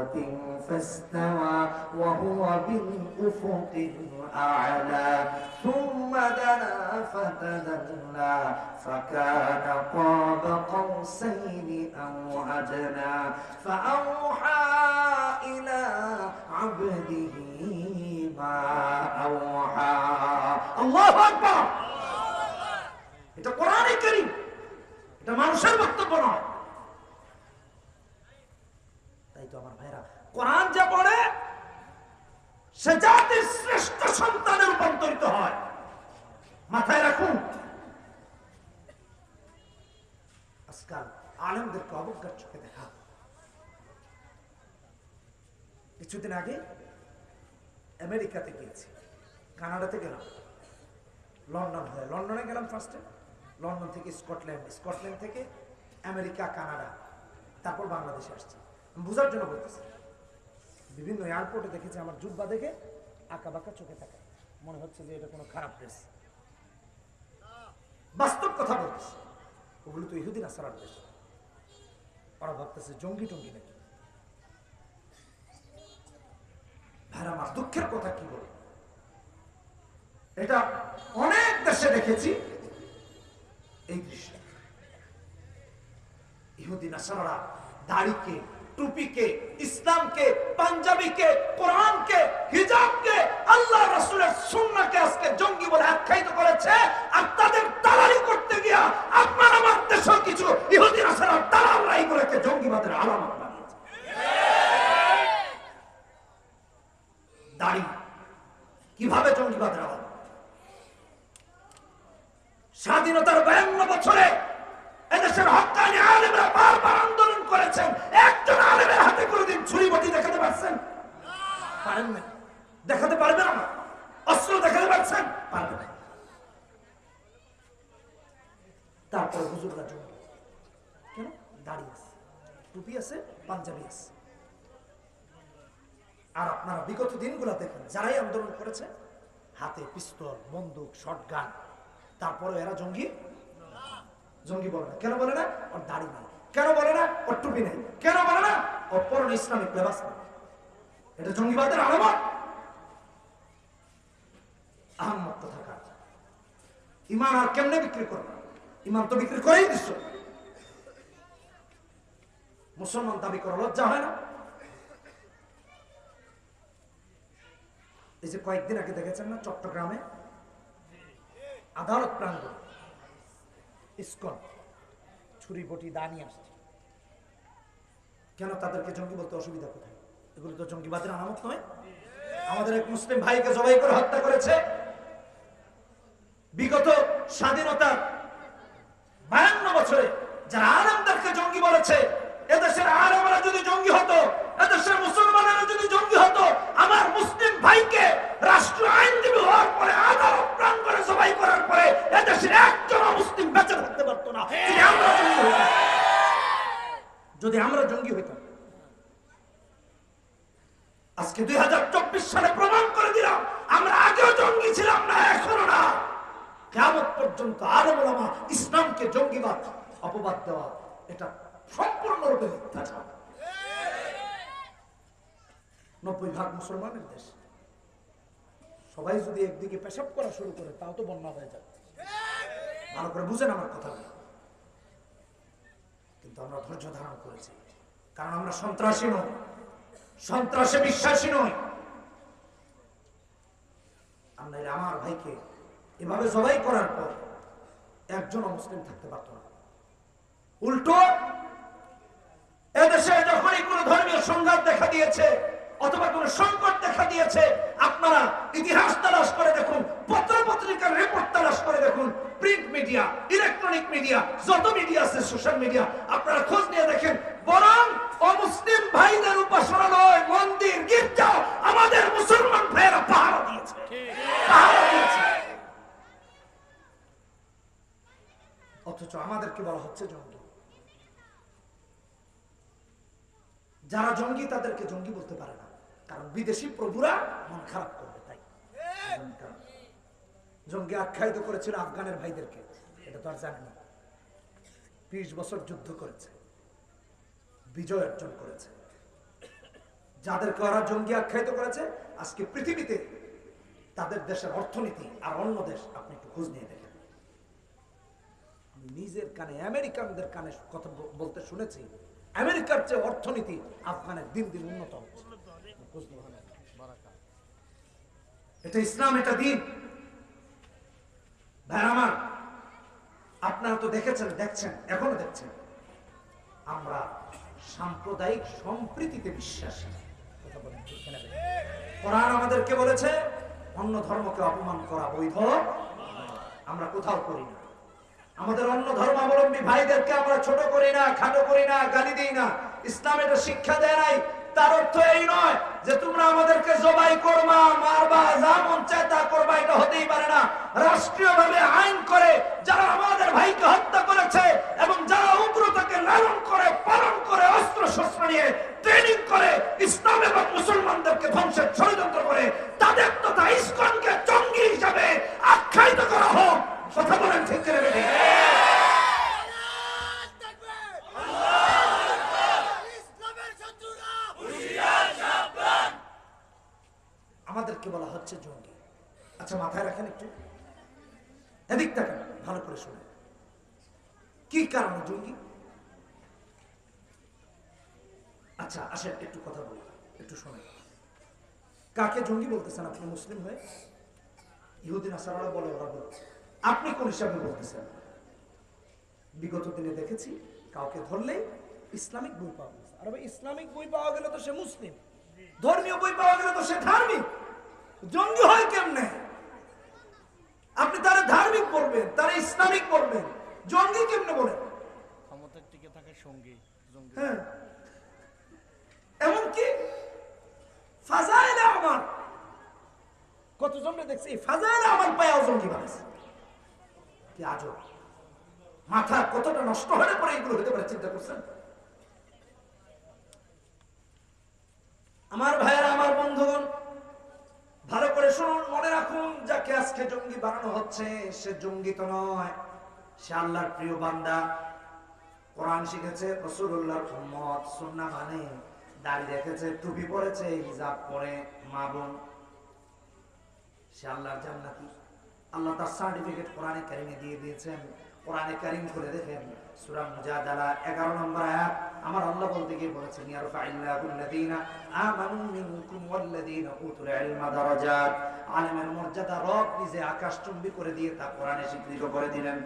سدرة فاستوى وهو بالأفق الأعلى ثم دنا فتدلى فكان قاب قوسين أو أدنى فأوحى إلى عبده ما أوحى الله أكبر এটা কোরআনে কারীম এটা মানুষের বক্তব্য নয় তাই তো আমার ভাইরা কোরআন যা পড়ে সে জাতির শ্রেষ্ঠ সন্তানে রূপান্তরিত হয় মাথায় রাখুন আজকাল আলেমদেরকে অবজ্ঞার চোখে দেখা কিছুদিন আগে আমেরিকাতে গিয়েছি কানাডাতে গেলাম লন্ডন হয়ে লন্ডনে গেলাম ফার্স্টে লন্ডন থেকে স্কটল্যান্ড থেকে আমেরিকা কানাডা তারপর বাংলাদেশে আসছি বোঝার জন্য বলতেছি বিভিন্ন এয়ারপোর্টে দেখেছি আমার জুব্বা দেখে আঁকা বাঁকা চোখে তাকায় মনে হচ্ছে যে এটা কোনো খারাপ দেশ বাস্তব কথা বলতেছে ওগুলো তো ইহুদি নাসারার দেশ ওরা ভাবতেছে জঙ্গি টঙ্গি নাকি ভাইরা আমার দুঃখের কথা কি বল এটা অনেক দেশে দেখেছি এই দৃশ্য ইহুদি নাসারারা দাড়িকে টুপিকে ইসলামকে পাঞ্জাবিকে কোরআনকে হিজাবকে আল্লাহ রাসূলের সুন্নাহকে আজকে জঙ্গি বলে আখ্যায়িত করেছে আর তাদের দালালি করতে গিয়া আপনার আমার দেশের কিছু ইহুদি নাসারার দালালরা এগুলোকে জঙ্গিবাদের আলামত বানিয়েছে দাড়ি কিভাবে জঙ্গিবাদের আলামত স্বাধীনতার 52 বছরে এদেশের হক্কানি আলেমরা বারবার আন্দোলন করেছেন একজন আলেমের হাতে কোনোদিন ছুরি বটি দেখাতে পারছেন পারেন না দেখাতে পারবেন না অস্ত্র দেখাতে পারছেন পারবেন না তারপর হুজুররা জঙ্গি কেন দাড়ি আছে টুপি আছে পাঞ্জাবি আছে আর আপনারা বিগত দিনগুলো দেখেন যারাই আন্দোলন করেছে হাতে পিস্তল বন্দুক শটগান তারপরে এরা জঙ্গি বলে না কেন বলে না ওর দাড়ি নেই কেন বলে না ওর টুপি নেই কেন বলে না ওর পরনে ইসলামিক লেবাস নেই এটা জঙ্গিবাদের আলামত আহম্মদ কোথাকার ইমান আর কেমনে বিক্রি করবে ইমান তো বিক্রি করেই দিচ্ছ মুসলমান দাবি করা লজ্জা হয় না এই যে কয়েকদিন আগে দেখেছেন না চট্টগ্রামে আদালত প্রাঙ্গণ ইসকন ছুরি বটি দানি আসছে কেন তাদেরকে জঙ্গি বলতে অসুবিধা কোথায় এগুলো তো জঙ্গিবাদের আলামত নয় আমাদের এক মুসলিম ভাইকে জবাই করে হত্যা করেছে বিগত স্বাধীনতার 52 বছরে যারা আলেমদেরকে জঙ্গি বলেছে এদেশের আলেমরা যদি জঙ্গি হতো এদেশের মুসলমানেরা যদি জঙ্গি হতো আমার মুসলিম ভাইকে রাষ্ট্র আইনজীবী হওয়ার পরে আদালত প্রাঙ্গণে জবাই করার পরে এদেশের একজন মুসলিম বেঁচে থাকতে পারতো না যদি আমরা জঙ্গি হইতাম আজকে 2024 সালে প্রমাণ করে দিলাম আমরা আগেও জঙ্গি ছিলাম না এখনো না কিয়ামত পর্যন্ত আলেম ওলামা ইসলামকে জঙ্গিবাদ অপবাদ দেওয়া এটা সম্পূর্ণরূপে মিথ্যাচার 90% মুসলমানের দেশ সবাই যদি একদিকে পেশাব করা শুরু করে তাও তো বন্যা হয়ে যাবে ভালো করে বুঝেন আমার কথা কিন্তু আমরা ধৈর্য ধারণ করেছি কারণ আমরা সন্ত্রাসী নই সন্ত্রাসে বিশ্বাসী নই আমরা আমার ভাইকে এভাবে জবাই করার পর একজন মুসলিম থাকতে পারত না উল্টো এদেশে যখনই কোনো ধর্মীয় সংঘাত দেখা দিয়েছে অথবা কোনো সংকট দেখা দিয়েছে আপনারা ইতিহাস তালাশ করে দেখুন পত্র পত্রিকার রিপোর্ট তালাশ করে দেখুন প্রিন্ট মিডিয়া ইলেকট্রনিক মিডিয়া যত মিডিয়া আছে সোশ্যাল মিডিয়া আপনারা খোঁজ নিয়ে দেখেন বরং অমুসলিম ভাইদের উপাসনালয় মন্দির গির্জা আমাদের মুসলমান ভাইয়েরা পাহারা দিয়েছে অথচ আমাদেরকে বলা হচ্ছে জঙ্গি যারা জঙ্গি তাদেরকে জঙ্গি বলতে পারে না কারণ বিদেশি প্রভুরা মন খারাপ করবে তাই জঙ্গি আখ্যায়িত করেছিল আফগানের ভাইদেরকে এটা তো আর জানেন 20 বছর যুদ্ধ করেছে বিজয় অর্জন করেছে যাদেরকে ওরা জঙ্গি আখ্যায়িত করেছে, আজকে পৃথিবীতে তাদের দেশের অর্থনীতি আর অন্য দেশ আপনি একটু খোঁজ নিয়ে দেখেন। নিজের কানে আমেরিকানদের কানে কথা বলতে শুনেছি, আমেরিকার চেয়ে অর্থনীতি আফগানের দিন দিন উন্নত হচ্ছে। এটা ইসলাম, এটা দিন। ভাই আমার, আপনারা তো দেখেছেন, দেখছেন, এখনো দেখছেন, আমরা সাম্প্রদায়িক সম্প্রীতিতে বিশ্বাসী। কোরআন আমাদেরকে বলেছে অন্য ধর্মকে অপমান করা বৈধ, আমরা কোথাও করি না। আমাদের অন্য ধর্মাবলম্বী ভাইদেরকে আমরা ছোট করি না, খাটো করি না, গালি দিই না। ইসলাম এটা শিক্ষা দেয় নাই। তার অর্থ এই নয় যে তোমরা আমাদেরকে জবাই করবা, মারবা, যা মন চায় তা করবা, এটা হতেই পারে না। রাষ্ট্রীয়ভাবে আইন করে যারা আমাদের ভাইকে হত্যা করেছে এবং যারা উগ্রতাকে লালন করে, পালন করে, অস্ত্র শস্ত্র নিয়ে ট্রেনিং করে ইসলাম এবং মুসলমানদেরকে ধ্বংসের ষড়যন্ত্র করে, তাদের তথা ইসকনকে জঙ্গি হিসাবে আখ্যায়িত করা হোক। কথা বলেন ঠিক করে বেশি। আমাদেরকে বলা হচ্ছে জঙ্গি। আচ্ছা মাথায় রাখেন, একটু এদিক তাকান, ভালো করে শুনে কি কারণে জঙ্গি। আচ্ছা আসেন একটু কথা বলি, একটু শোনেন। কাকে জঙ্গি বলতেছেন আপনি মুসলিম হয়ে? ইহুদি নাসারারা বলে, ওরা বলে। আপনি কোন হিসাবে বলতেছেন? বিগত দিনে দেখেছি কাউকে ধরলে ইসলামিক বই পাওয়া গেছে। আর ভাই ইসলামিক বই পাওয়া গেলে তো সে মুসলিম, ধর্মীয় বই পাওয়া গেলে তো সে ধার্মিক। জঙ্গি হয় কেমনে? আপনি তারা ধার্মিক বলবেন, তারা ইসলামিক বলবেন, জঙ্গি কেমনে বলেন? ক্ষমতার টিকে থাকার সঙ্গী জঙ্গি। হ্যাঁ, এমনকি ফাজাইলে আমার কতজনকে দেখছি ফাজাইলে আমার পায়াও জঙ্গি বানাইছে। কি আজব! মাথা কতটা নষ্ট হলে পরে এগুলো হতে পারে, চিন্তা করছেন? আমার ভাইয়েরা, আমার বন্ধুগণ, ভালো করে শুনুন, মনে রাখুন, যাকে আজকে জঙ্গি বানানো হচ্ছে সে জঙ্গি তো নয়, সে আল্লাহর প্রিয় বান্দা। কোরআন শিখেছে, রাসূলুল্লাহর উম্মত, সুন্নাহ মানে, দাড়ি রেখেছে, টুপি পরেছে, হিজাব পরে, মা বোন, সে আল্লাহর জান্নাতি। আল্লাহ তার সার্টিফিকেট কোরআনে কারিমে দিয়ে দিয়েছেন। কোরআনে কারিম খুলে দেখেন, সূরা মুজাদালা 11 নম্বর আয়াত। আমার আল্লাহ বলতে গিয়ে বলেছেন, ইয়ারফাইল্লাহুল্লাযীনা আমানু মিনকুম ওয়াল্লাযীনা উতুল ইলমা দারাজাত। আলেমের মর্যাদা রব নিজে আকাশচুম্বী করে দিয়ে তা কোরআনে স্বীকৃত করে দিলেন।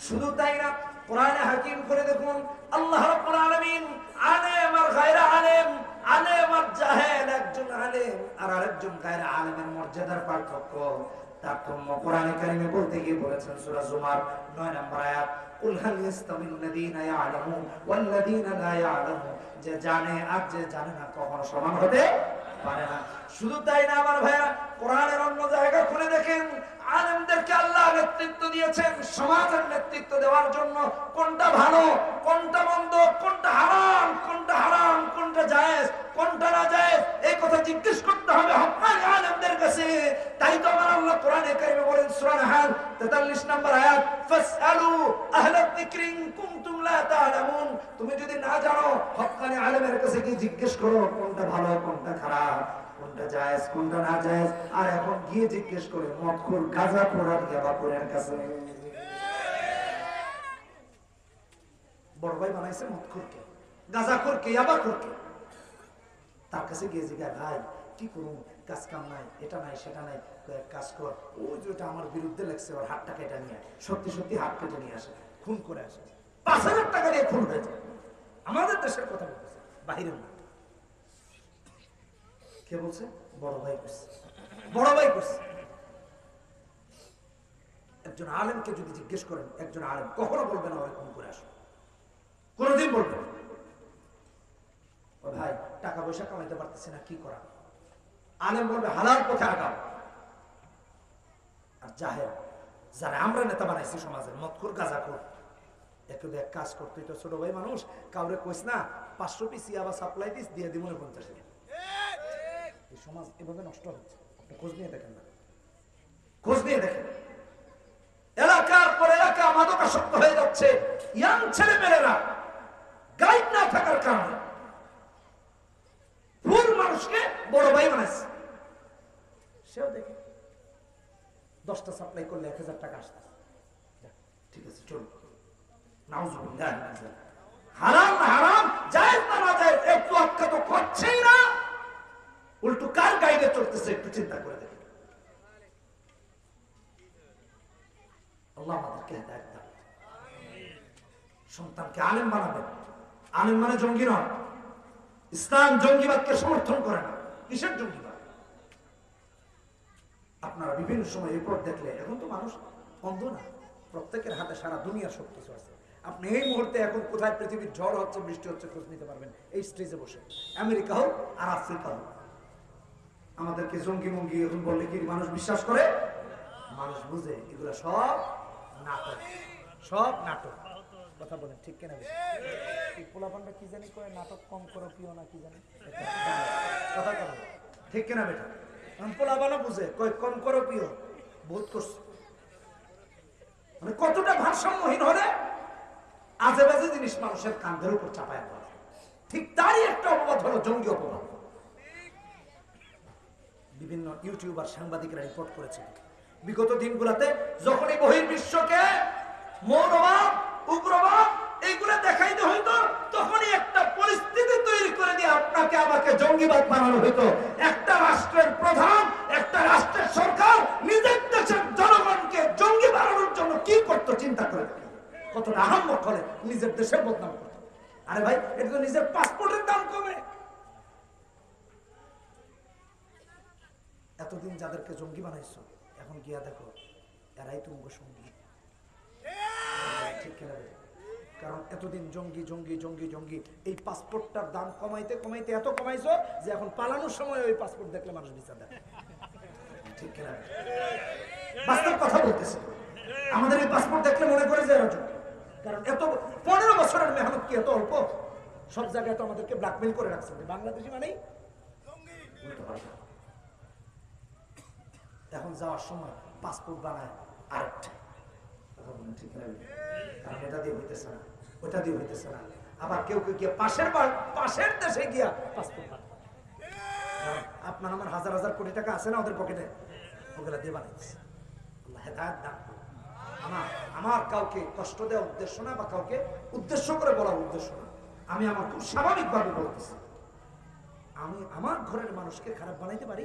শুধু তাই না, কোরআনে হাকিম করে দেখুন, আল্লাহ রাব্বুল আলামিন আলেম আর গায়রা আলেম, আলেম আর জাহেল, একজন আলেম আর আরেকজন গায়রা আলেমের মর্যাদার পার্থক্য, তারতম্য কোরআনে কারিমে বলতে গিয়ে বলেছেন, সূরা জুমার 9 নম্বর আয়াত, কুল হাল ইস্তামিল্লাযীনা ইয়ালামুন ওয়াল্লাযীনা লা ইয়ালামুন। যে জানে আর যে জানে না কখনো সমান হতে পারে না। শুধু তাই না আমার ভাইরা, কোরআনের অন্য জায়গা খুলে দেখেন, আলেমদেরকে আল্লাহ নেতৃত্ব দিয়েছেন সমাজের নেতৃত্ব দেওয়ার জন্য। কোনটা ভালো, কোনটা মন্দ, কোনটা হারাম, কোনটা হারাম, কোনটা জায়েজ, কোনটা না জায়েজ, এই কথা জিজ্ঞেস করতে হবে হক্কানি আলেমদের কাছে। তাই তো আমার আল্লাহ কোরআনে কারিমে বলেন, সূরা নাহাল 43 নম্বর আয়াত, ফাসআলু আহলা যিকরি ইন কুনতুম লা তা'লামুন। তুমি যদি না জানো, হক্কানি আলেমের কাছে গিয়ে জিজ্ঞেস করো কোনটা ভালো, কোনটা খারাপ, কোনটা জায়েজ, কোনটা না জায়েজ। আর এখন গিয়ে জিজ্ঞেস করে মদখোর, গাঁজাখোর আর ইয়াবাখোরের কাছে। বড় ভাই বানাইছে মদখোরকে, গাঁজাখোরকে, ইয়াবাখোরকে। তার কাছে গিয়ে জিজ্ঞাসা, ভাই কি করুন, কাজ কাম নাই, এটা নাই, সেটা নাই, এক কাজ কর, ওই যেটা আমার বিরুদ্ধে লেগছে ওর হাতটা কেটে নিয়ে, সত্যি সত্যি হাত কেটে নিয়ে আসে, খুন করে আসে, 5,000 টাকা দিয়ে খুন হয়ে যায়। আমাদের দেশের কথা বলতেছে, বাহিরের না। কে বলছে? বড় ভাই করছে, বড় ভাই করছে। একজন আলেমকে যদি জিজ্ঞেস করেন, একজন আলেম কখনো বলবে না ওরা খুন করে আসো, কোনদিন বলবে না। ভাই টাকা পয়সা কামাইতে পারতেছে না, কি করা? আলেম বলবে হালাল পথে আগাও। আর জাহেল, যারা আমরা নেতা বানাইছি সমাজের, মদখোর, গাঁজাখোর, এক কাজ করতে তো ছোট ভাই মানুষ, কাউরে কইস না 500 পিস ইয়াবা সাপ্লাই দিস, দিয়ে দিব 50 টাকা। এই সমাজ এভাবে নষ্ট হচ্ছে। আপনি খোঁজ নিয়ে দেখেন না, খোঁজ নিয়ে দেখেন, এলাকার পর এলাকা মাদকাসক্ত হয়ে যাচ্ছে। ইয়াং ছেলে মেয়েরা গাইড না থাকার কারণে ভুল মানুষকে বড় ভাই বানাইছে, সেও দেখে 10টা সাপ্লাই করলে 1000 টাকা আসতে, ঠিক আছে চল। নাউজুবিল্লাহ, হারাম না হারাম, জায়েজ না না জায়েজ, একটু আটকা তো করছেই না, উল্টো কার গাইডে চলতেছে একটু চিন্তা করে দেখেন। আল্লাহ আমাদেরকে হেদায়েত দান। সন্তানকে আলেম বানাবেন। আলেম মানে জঙ্গি নয়। ইসলাম জঙ্গিবাদকে সমর্থন করে না। কিসের জঙ্গিবাদ? আপনারা বিভিন্ন সময় রিপোর্ট দেখলে, এখন তো মানুষ অন্ধ না, প্রত্যেকের হাতে সারা দুনিয়ার সব কিছু আছে। আপনি এই মুহূর্তে এখন কোথায় পৃথিবীর ঝড় হচ্ছে, বৃষ্টি হচ্ছে, খোঁজ নিতে পারবেন এই স্টেজে বসে। আমেরিকা হোক আর আফ্রিকা হোক। আমাদেরকে জঙ্গি মঙ্গি এখন বললে কি মানুষ বিশ্বাস করে? মানুষ বুঝে এগুলো সব নাটক, সব নাটক। কথা বলেন ঠিক কেনা? পোলাপানটা কি জানি করে, নাটক কম করো পিও না কি জানি, কথা কথা ঠিক কেনা বেটা? পোলাপানও বুঝে কয় কম করো পিও, বোধ করছে। মানে কতটা ভারসাম্যহীন হলে আজে বাজে জিনিস মানুষের কাঁধের উপর চাপায় পড়ে। ঠিক তারই একটা অপবাদ হলো জঙ্গি অপবাদ। বিভিন্ন ইউটিউবার সাংবাদিকরা রিপোর্ট করেছে বিগত দিনগুলোতে যখনই বহির্বিশ্বকে মৌলবাদ, উগ্রবাদ এইগুলো দেখাইতে হইতো, তখনই একটা পরিস্থিতি তৈরি করে দিয়ে আপনাকে আমাকে জঙ্গিবাদ বানানো হইতো। একটা রাষ্ট্রের প্রধান, একটা রাষ্ট্রের সরকার নিজের দেশের জনগণকে জঙ্গি বানানোর জন্য কি করতো চিন্তা করে দেখেন। কতটা আহাম্মক হলে নিজের দেশের বদনাম করতো। আরে ভাই, এটা তো নিজের পাসপোর্টের দাম কমে। এতদিন যাদেরকে জঙ্গি বানাইছো, এখন গিয়া দেখো এরাই তোমাকে সঙ্গী। ঠিক কিনা? কারণ এতদিন জঙ্গি জঙ্গি জঙ্গি জঙ্গি, এই পাসপোর্টটার দাম কমাইতে কমাইতে এত কমাইছো যে এখন পালানোর সময় ওই পাসপোর্ট দেখলে মানুষ বিচার দেয়। ঠিক কিনা? বাস্তব কথা বলতেছে। আমাদের এই পাসপোর্ট দেখলে মনে করে যে এরা জঙ্গি। কারণ এত 15 বছরের মেহনত কি এত অল্প? সব জায়গায় তো আমাদেরকে ব্ল্যাকমেইল করে রাখছে, বাংলাদেশি মানেই এখন যাওয়ার সময় পাসপোর্ট বানায় আরেকটা। ঠিক না? কারণ এটা দিয়ে হইতেছে না, ওটা দিয়ে হইতেছে না। আবার কেউ কেউ গিয়ে পাশের দেশে গিয়া পাসপোর্ট বানায়। আপনার আমার হাজার হাজার কোটি টাকা আছে না ওদের পকেটে, ওগুলা দিয়ে বানাইছে। আল্লাহ হেদায়েত দান করুন। আমার কাউকে কষ্ট দেওয়ার উদ্দেশ্য না, বা কাউকে উদ্দেশ্য করে বলার উদ্দেশ্য না। আমি আমার খুব স্বাভাবিকভাবে বলতেছি, আমি আমার ঘরের মানুষকে খারাপ বানাইতে পারি?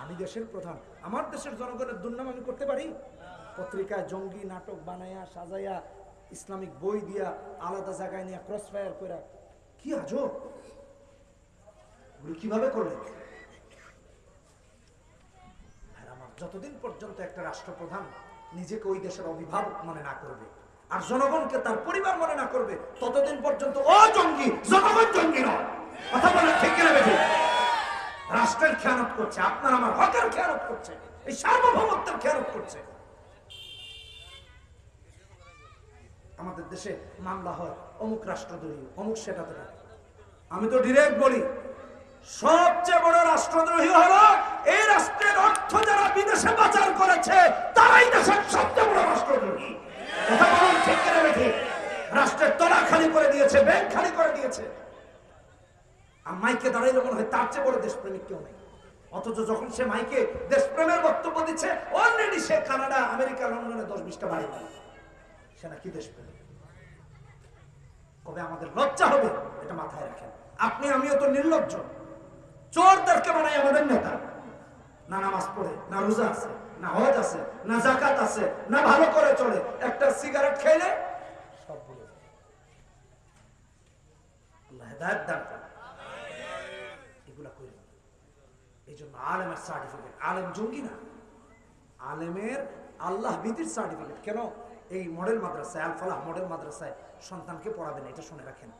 আমি দেশের প্রধান, আমার দেশের জনগণের দুর্নাম আমি করতে পারি? পত্রিকায় জঙ্গি নাটক বানাইয়া সাজাইয়া ইসলামিক বই দিয়া আলাদা জায়গায় নিয়ে ক্রস ফায়ার করে, কি আজব! কিভাবে করলেন? আমার যতদিন পর্যন্ত একটা রাষ্ট্রপ্রধান নিজেকে ওই দেশের অভিভাবক মনে না করবে আর জনগণকে তার পরিবার মনে না করবে, ততদিন পর্যন্ত ও জঙ্গি, জনগণ জঙ্গি নয়। কথা বলে ঠিক কিনা বেঠি? রাষ্ট্রের খেয়ানত করছে, আপনার আমার হকের খেয়ানত করছে, এই সার্বভৌমত্বের খেয়ানত করছে। আমাদের দেশে মামলা হয় অমুক রাষ্ট্রদ্রোহী, অমুক সেটাতে। আমি তো ডিরেক্ট বলি, সবচেয়ে বড় রাষ্ট্রদ্রোহী হলো এই রাষ্ট্রের অর্থ যারা বিদেশে পাচার করেছে, তারাই দেশের সবচেয়ে বড় রাষ্ট্রদ্রোহী। কথা বলুন ঠিক কিনা বেঠি? রাষ্ট্রের তলা খালি করে দিয়েছে, ব্যাংক খালি করে দিয়েছে। আর মাইকে দাঁড়াইলে মনে হয় তার চেয়ে বড় দেশপ্রেমিক কেউ নেই। অথচ যখন সে মাইকে দেশপ্রেমের বক্তব্য দিচ্ছে, অলরেডি সে কানাডা, আমেরিকা, লন্ডনে 10-20টা বাড়ি পায়। সে নাকি দেশপ্রেমিক। কবে আমাদের লজ্জা হবে এটা মাথায় রাখেন। আপনি আমিও তো নির্লজ্জ। চোরদেরকে বানাই আমাদের নেতা। না নামাজ পড়ে, না রোজা আছে, না হজ আছে, না যাকাত আছে, না ভালো করে চলে, একটা সিগারেট খাইলে সব ভুলে যায়। আল্লাহ হেদায়েত দান করুন। এগুলা করি না। এই জন্য আলেমের সার্টিফিকেট, আলেম জঙ্গি না, আলেমের আল্লাহ ভীতির সার্টিফিকেট। কেন? এই মডেল মাদ্রাসায়, আল ফালাহ মডেল মাদ্রাসায় সন্তানকে পড়াবেন, এটা শুনে রাখেন।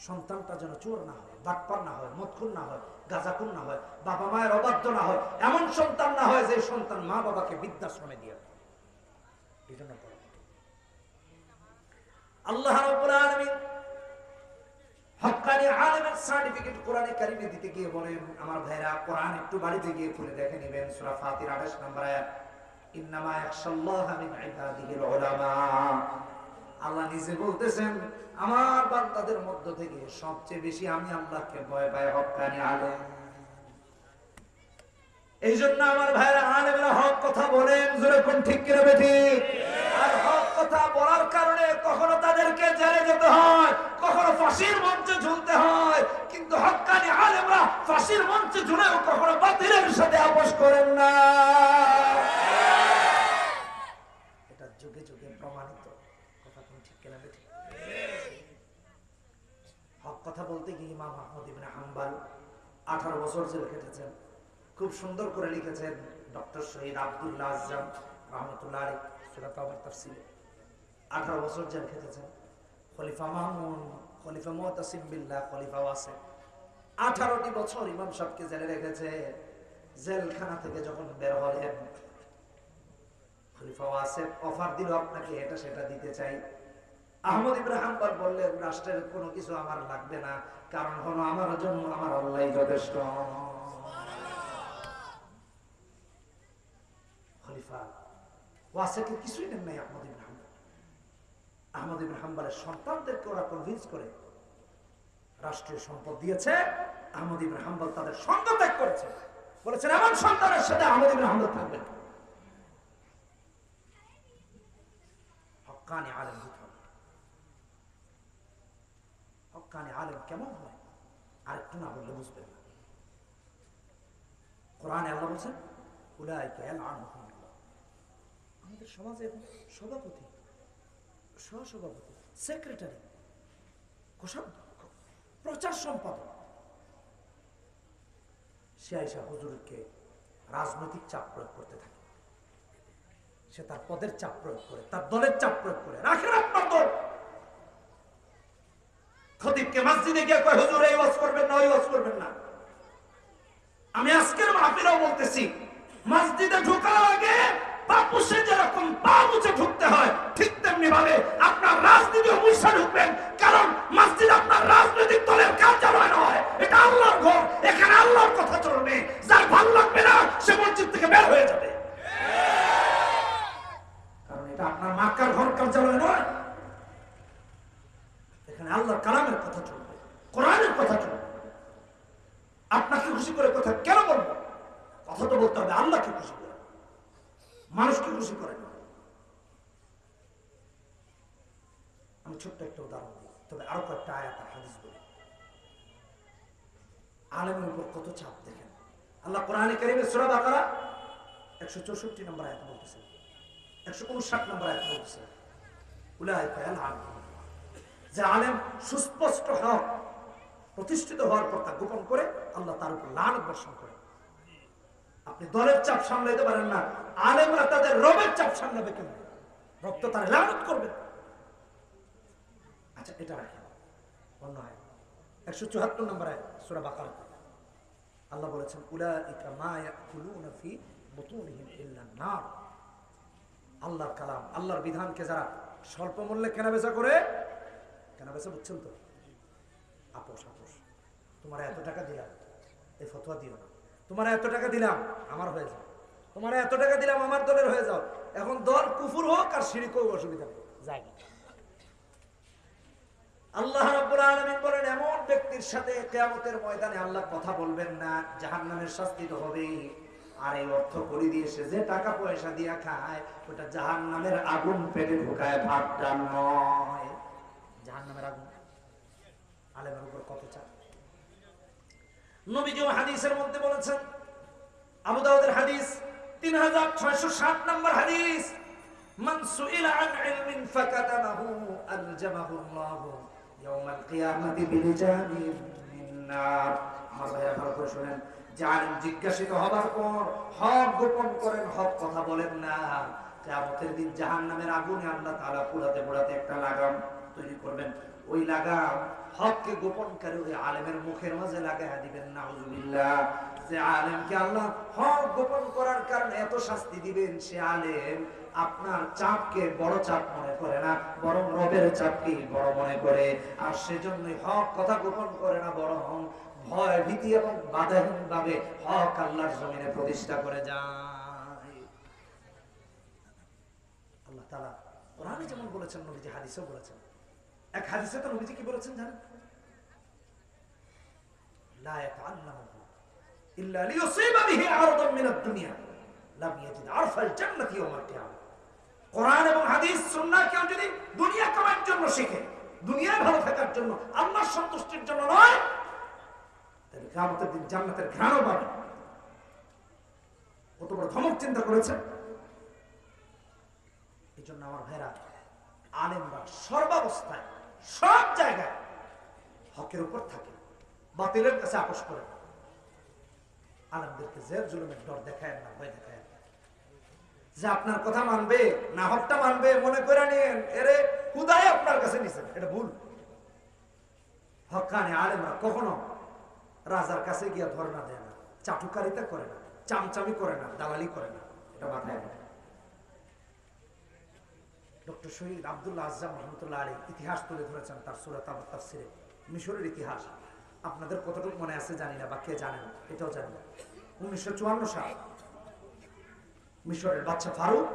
সন্তানটা যেন চোর না হয়, বাটপার না হয়, মদখুর না হয়, গাঁজাখুর না হয়, বাবা মায়ের অবাধ্য না হয়, এমন সন্তান না হয় যে সন্তান মা বাবাকে বৃদ্ধাশ্রমে দিয়ে। এই জন্য আল্লাহ রাব্বুল আলামিন হক্কানি আলেমের সার্টিফিকেট কোরআনে কারিমে দিতে গিয়ে বলেন, আমার ভাইরা কোরআন একটু বাড়িতে গিয়ে খুলে দেখে নেবেন। সূরা ফাতির 28 নম্বর আয়াত, ইন্নামা ইয়াখশাল্লাহা মিন ইবাদিহিল উলামা। আল্লাহ নিজে বলতেছেন, আমার বান্দাদের মধ্য থেকে সবচেয়ে বেশি আমি আল্লাহকে ভয় পাই হক্কানি আলেম। এই জন্য আমার ভাইরা আলেমরা হক কথা বলেন, জোরে কোন ঠিক কিনা বেঠিক? আর হক কথা বলার কারণে কখনো তাদেরকে জেলে যেতে হয়, কখনো ফাঁসির মঞ্চে ঝুলতে হয়, কিন্তু হক্কানি আলেমরা ফাঁসির মঞ্চে ঝুলেও কখনো বাতিলের সাথে আপোষ করেন না। এটা যুগে যুগে প্রমাণিত। কথা কোন ঠিক কিনা বেঠিক? হক কথা বলতে গিয়ে ইমাম আহমদ ইবনে হাম্বল 18 বছর জেল কেটেছেন। খুব সুন্দর করে লিখেছেন ডক্টর শহীদ আব্দুল্লাহ আজম রহমতুল্লাহ আলাইহি সূরা তাওবার তাফসীরে। 18 বছর জেল খেটেছেন। খলিফা মামুন, খলিফা মুতাসিম বিল্লাহ, খলিফা ওয়াসে 18টি বছর ইমাম সাহেবকে জেলে রেখেছে। জেলখানা থেকে যখন বের হলেন, খলিফা ওয়াসে অফার দিল, আপনাকে এটা সেটা দিতে চাই। আহমদ ইবনে হাম্বল বললেন, রাষ্ট্রের কোনো কিছু আমার লাগবে না, কারণ হলো আমার জন্য আমার আল্লাহই যথেষ্ট। খলিফা ওয়াসেকে কিছুই নেন নাই আহমদ ইবনে হাম্বল। আহমদ ইবনে হাম্বলের সন্তানদেরকে ওরা কনভিন্স করে রাষ্ট্রীয় সম্পদ দিয়েছে। আহমদ ইবনে হাম্বল তাদের সঙ্গ ত্যাগ করেছে, বলেছেন আমার সন্তানের সাথে আহমদ ইবনে হাম্বল থাকবেন। হক্কানি আলেম হতে হবে। হক্কানি আলেম কেমন হয় আরেকটু না বললে বুঝবেন না। কোরআনে আল্লাহ বলছেন উলাইকা ইয়ালআনুহুমুল্লাহ। আমাদের সমাজে এখন সভাপতি, সহসভাপতি, সেক্রেটারি, কোষাধ্যক্ষ, প্রচার সম্পাদক, সে আইসা হুজুরকে রাজনৈতিক চাপ প্রয়োগ করতে থাকে। সে তার পদের চাপ প্রয়োগ করে, তার দলের চাপ প্রয়োগ করে। রাখেন আপনার দল। খতিবকে মসজিদে গিয়ে কয় হুজুর এই ওয়াজ করবেন না, ওই ওয়াজ করবেন না। আমি আজকের মাহফিলেও বলতেছি, মসজিদে ঢোকার আগে পাপুষে যেরকম পা মুছে ঢুকতে হয়, ঠিক তেমনি ভাবে আপনার রাজনীতিও মুছে ঢুকবেন। কারণ মসজিদ আপনার রাজনৈতিক দলের কার্যালয় নয়, এটা আল্লাহর ঘর। এখানে আল্লাহর কথা চলবে। যার ভালো লাগবে না সে মসজিদ থেকে বের হয়ে যাবে। কারণ এটা আপনার মাক্কার ঘর, কার্যালয় নয়। এখানে আল্লাহর কালামের কথা চলবে, কোরআনের কথা চলবে। আপনাকে খুশি করে কথা কেন বলবো? কথা তো বলতে হবে আল্লাহকে খুশি করে, মানুষকে খুশি করে না। আমি ছোট্ট একটা উদাহরণ দিই, তবে আরো কয়েকটা আয়াত আর হাদিস বলি। আলেমের উপর কত চাপ দেখেন। আল্লাহ কোরআনে কারীমে সূরা বাকারা 164 নম্বর আয়াত বলতেছেন, 159 নম্বর আয়াত বলতেছেন উলাইকা ইয়ালআনুহুমুল্লাহ। যে আলেম সুস্পষ্ট হক প্রতিষ্ঠিত হওয়ার পর তা গোপন করে, আল্লাহ তার উপর লানত বর্ষণ করে। আপনি দলের চাপ সামলাইতে পারেন না, আলেমরা তাদের রবের চাপ সামলাবে কেন? রব তো তার লানত করবে। আচ্ছা, এটা রাখেন। অন্য আয়াত 174 নম্বর আয়াত সূরা বাকারা, আল্লাহ বলেছেন উলাইকা মা ইয়াকুলুনা ফি বুতুনিহিম ইল্লা নার। আল্লাহর কালাম, আল্লাহর বিধানকে যারা স্বল্প মূল্যে কেনাবেচা করে, কেনাবেচা বুঝছেন তো, আপোষ আপোষ। তোমার এত টাকা দিলাম, এই ফতোয়া দিও না। তোমার এত টাকা দিলাম, আমার হয়ে যাও। তোমার এত টাকা দিলাম, আমার দলের হয়ে যাও। এখন দল কুফর হোক আর শিরক হোক, অসুবিধা নেই, যাই। আল্লাহ রাব্বুল আলামিন বলেন, এমন ব্যক্তির সাথে কিয়ামতের ময়দানে আল্লাহ কথা বলবেন না, জাহান্নামের শাস্তি তো হবেই। আর এই অর্থ করি দিয়ে সে যে টাকা পয়সা দিয়া খায়, ওটা জাহান্নামের আগুন পেটে ঢুকায়, ভাতটা নয়। জাহান্নামের আগুন। আলেমের উপর কত চাপ। নবীজি হাদিসের মধ্যে বলেছেন, আবু দাউদের হাদিস 3660 নম্বর হাদিস, মান সুইলা আন ইলমিন ফাকাতামাহু আলজামাহু আল্লাহু ইয়াউমাল কিয়ামাতি বিলিজামিন মিন নার। আমার ভাইরা ভালো করে শুনেন, যে আলেম জিজ্ঞাসিত হবার পর হক গোপন করেন, হক কথা বলেন না, কিয়ামতের দিন জাহান্নামের আগুনে আল্লাহ তাআলা পোড়াতে পোড়াতে একটা লাগাম তৈরি করবেন। ওই লাগাম হককে গোপন করে ওই আলেমের মুখের মাঝে লাগাইয়া দিবেন। নাউজুবিল্লাহ। যে আলেমকে আল্লাহ হক গোপন করার কারণে এত শাস্তি দিবেন, সে আলেম আপনার চাপকে বড় চাপ মনে করে না, বরং রবের চাপকে বড় মনে করে। আর সেজন্যই হক কথা গোপন করে না, বরং ভয় ভীতি এবং বাধাহীন ভাবে হক আল্লাহর জমিনে প্রতিষ্ঠা করে যায়। আল্লাহ তাআলা কোরআনে যেমন বলেছেন, নবীজি হাদিসেও বলেছেন। এক হাদিসে তো নবীজি কি বলেছেন জানেন? লা ইয়াতাআল্লামু ইল্লা লিয়ুসিবা বিহি আরদাম মিনাদ দুনিয়া লাম ইয়াজিদ আরফাল জান্নাতি ইয়াওমাল কিয়ামা। কোরআন এবং হাদিস সুন্নাহ কেউ যদি দুনিয়া কামানোর জন্য শিখে, দুনিয়ায় ভালো থাকার জন্য, আল্লাহর সন্তুষ্টির জন্য নয়, তাহলে কিয়ামতের দিন জান্নাতের ঘ্রাণও পাবে। কত বড় ধমক চিন্তা করেছে। এই জন্য আমার ভাইরা, আলেমরা সর্বাবস্থায় সব জায়গায় হকের উপর থাকে, বাতিলের কাছে আপোষ করে। আলেমদেরকে জেল জুলুমের ডর দেখায় না, ভয় দেখায় না। যে আপনার কথা মানবে না হকটা মানবে মনে করে নিন, এরে খুদাই আপনার কাছে নিছেন, এটা ভুল। হক্কানি আলেমরা কখনো রাজার কাছে গিয়া ধর্ণা দেয় না, চাটুকারিতা করে না, চামচামি করে না, দালালি করে না, এটা মাথায় রাখবেন। ডক্টর শহীদ আব্দুল্লাহ আজ্জাম রহমতুল্লাহ আলী ইতিহাস তুলে ধরেছেন তার সূরা তাফসীরে, মিশরের ইতিহাস। আপনাদের কতটুকু মনে আছে জানি না, বা কে জানেন এটাও জানি না। 1954 সাল মিশরের বাদশা ফারুক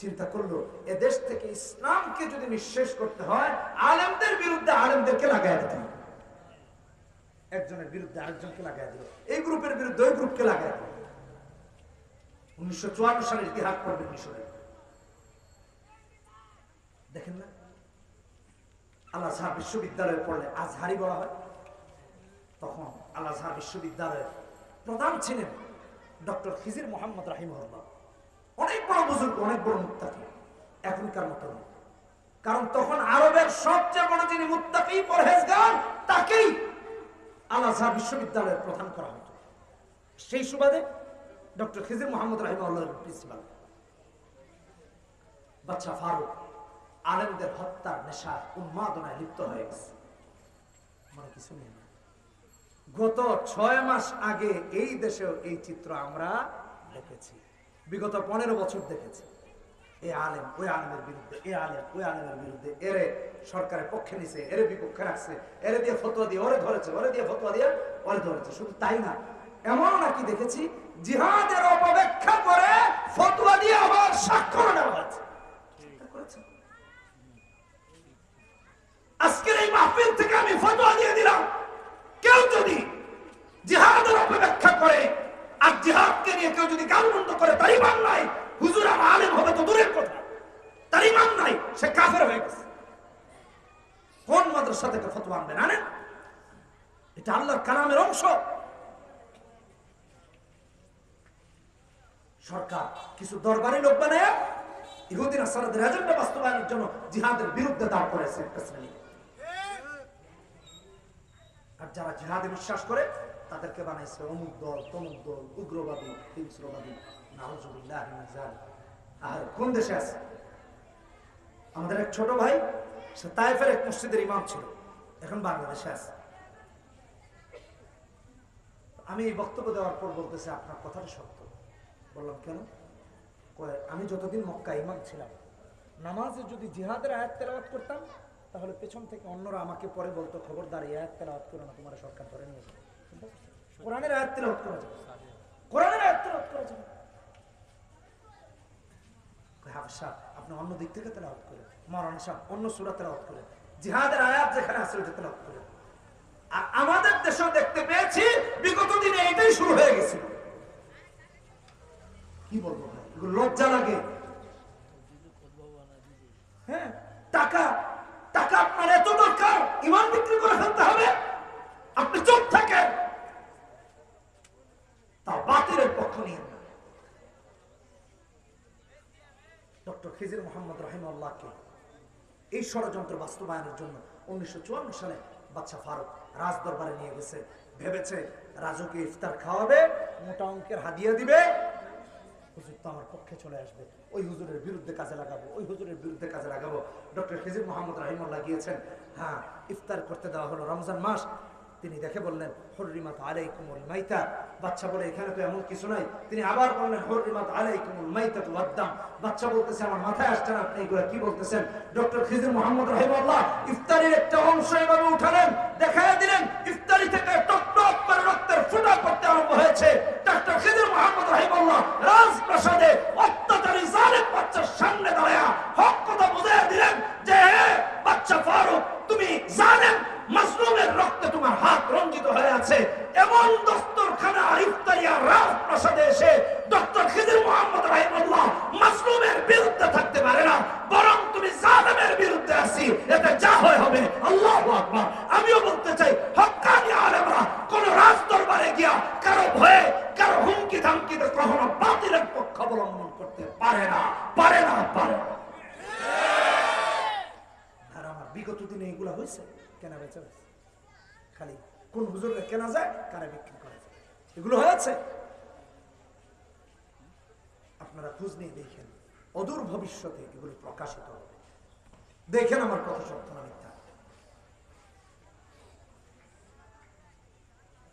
চিন্তা করলো, এ দেশ থেকে ইসলামকে যদি নিঃশেষ করতে হয়, আলেমদের বিরুদ্ধে আলেমদেরকে লাগাই দিতে হবে। একজনের বিরুদ্ধে আরেকজনকে লাগাই দিল, এই গ্রুপের বিরুদ্ধে ওই গ্রুপকে লাগাই দিল। 1954 সালের ইতিহাস পড়বেন মিশরের, দেখেন না। আল আজহার বিশ্ববিদ্যালয়ে পড়লে আজহারি বলা হয়। তখন আল আজহার বিশ্ববিদ্যালয়ের প্রধান ছিলেন ডক্টর খিজির মোহাম্মদ রাহিমাহুল্লাহ। অনেক বড় বুজুর্গ, অনেক বড় মুত্তাকি, এখনকার মতো নয়। কারণ তখন আরবের সবচেয়ে বড় যিনি মুত্তাকি পরহেজগার, তাকেই আল আজহার বিশ্ববিদ্যালয়ের প্রধান করা হতো। সেই সুবাদে ডক্টর খিজির মোহাম্মদ রাহিমাহুল্লাহর প্রিন্সিপাল। বাদশা ফারুক আলেমদের হত্যার নেশায় উন্মাদনায় লিপ্ত হয়ে গেছে, মানে কিছু নেই। গত 6 মাস আগে এই দেশেও এই চিত্র আমরা দেখেছি, বিগত 15 বছর দেখেছি। এই আলেম ওই আলেমের বিরুদ্ধে, এই আলেম ওই আলেমের বিরুদ্ধে, এরে সরকারের পক্ষে নিছে, এরে বিপক্ষে রাখছে, এরে দিয়ে ফতোয়া দিয়ে ওরে ধরেছে, ওরে দিয়ে ফতোয়া দিয়ে ওরে ধরেছে। শুধু তাই না, এমন নাকি দেখেছি জিহাদের অপব্যাখ্যা করে ফতোয়া দিয়ে আবার স্বাক্ষর নেওয়া হয়েছে। আজকের এই মাহফিল থেকে আমি ফতোয়া দিয়ে দিলাম, কেউ যদি জিহাদের অপব্যাখ্যা করে আর জিহাদকে নিয়ে কেউ যদি গালমন্দ করে, তার ঈমান নাই। হুজুর আমার আলেম হবে তো দূরের কথা, তার ঈমান নাই, সে কাফের হয়ে গেছে। কোন মাদ্রাসা থেকে ফতোয়া আনবেন? আনেন, এটা আল্লাহর কালামের অংশ। সরকার কিছু দরবারি লোক বানায় ইহুদি নাসারাদের এজেন্ডা বাস্তবায়নের জন্য জিহাদের বিরুদ্ধে দাঁড় করেছে একটা শ্রেণী। আর যারা জিহাদে বিশ্বাস করে তাদেরকে বানাইছে অমুক দল, তমুক দল, উগ্রবাদী, হিংস্রবাদী। নাউজুবিল্লাহ মিন যালিক। আর কোন দেশে আছে? আমাদের এক ছোট ভাই, সে তায়েফের এক মসজিদের ইমাম ছিল, এখন বাংলাদেশে আছে। আমি এই বক্তব্য দেওয়ার পর বলতেছে, আপনার কথাটা সত্য। বললাম কেন? আমি যতদিন মক্কা ইমাম ছিলাম, নামাজে যদি জিহাদের আয়াত তেলাওয়াত করতাম, তাহলে পেছন থেকে অন্যরা আমাকে পরে বলতো, খবরদার এই আয়াত তেলাওয়াত করো না, তোমার সরকার ধরে নিয়ে যাবে। কোরআনের আয়াত তেলাওয়াত করা যাবে, কোরআনের আয়াত তেলাওয়াত করা যাবে। হাফসা আপনি অন্য দিক থেকে তেলাওয়াত করেন, মাওলানা সাহেব অন্য সূরা তেলাওয়াত করেন, জিহাদের আয়াত যেখানে আছে ওইটা তেলাওয়াত করেন। আর আমাদের দেশেও দেখতে পেয়েছি বিগত দিনে এটাই শুরু হয়ে গেছিল। কি বলবো ভাই, লজ্জা লাগে। হ্যাঁ, টাকা টাকা আপনার এত দরকার, ঈমান বিক্রি করে ফেলতে হবে, আপনি চুপ থাকেন, তা বাতিলের পক্ষ নিয়ে না। ডক্টর খিজির মোহাম্মদ রাহিমাহুল্লাহকে এই ষড়যন্ত্র বাস্তবায়নের জন্য 1954 সালে বাদশা ফারুক রাজ দরবারে নিয়ে গেছে। ভেবেছে রাজুকে ইফতার খাওয়াবে, মোটা অঙ্কের হাদিয়া দিবে, হুজুর তো আমার পক্ষে চলে আসবে, ওই হুজুরের বিরুদ্ধে কাজে লাগাবো, ওই হুজুরের বিরুদ্ধে কাজে লাগাবো। ডক্টর খিজির মোহাম্মদ রাহিমাহুল্লাহ গিয়েছেন, হ্যাঁ ইফতার করতে দেওয়া হলো, রমজান মাস। তিনি দেখে বললেন, হুররিমাত আলাইকুমুল মাইতা। বাচ্চা বলে এখানে তো এমন কিছু নাই। তিনি আবার বললেন, হুররিমাত আলাইকুমুল মাইতাতু ওয়াদ-দাম। বাচ্চা বলতেছে, আমার মাথায় আসছে না, আপনি এগুলো কি বলতেছেন? ডক্টর খিজির মোহাম্মদ রাহিমাহুল্লাহ ইফতারির একটা অংশ এভাবে উঠালেন, দেখায়া দিলেন ইফতারি থেকে টক টক করে রক্তের ফোঁটা পড়তে আরম্ভ হয়েছে। ডক্টর খিজির মোহাম্মদ রাহিমাহুল্লাহ রাজপ্রাসাদে অত্যাচারী জালেম বাচ্চার সামনে দাঁড়ায়া হক কথা বুঝিয়ে দিলেন যে, বাচ্চা ফারুক তুমি জালেম, মাজলুমের রক্তে তোমার হাত রঞ্জিত হয়ে আছে, এমন দস্তরখানা ইফতারিয়া রাজপ্রাসাদে এসে ডক্টর খিজির মোহাম্মদ রাহিমাহুল্লাহ মাসলুমের বিরুদ্ধে থাকতে পারে না, বরং তুমি জালেমের বিরুদ্ধে আসি, এতে যা হয় হবে। আল্লাহু আকবার। আমিও বলতে চাই, হক্কানি আলেমরা কোন রাজ দরবারে গিয়া কারো ভয়ে, কারো হুমকি ধামকিতে কখনো বাতিলের পক্ষ অবলম্বন করতে পারে না, পারে না, পারে না। আর আমার বিগত দিনে এগুলা হয়েছে, কেনা বেচা হয়েছে, খালি কোন হুজুরে কেনা যায়, কারা বিক্রি করা যায়, এগুলো হয়েছে। আপনারা খোঁজ নিয়ে দেখেন, অদূর ভবিষ্যতে এগুলো প্রকাশিত হবে। দেখেন আমার কথা সত্য না মিথ্যা।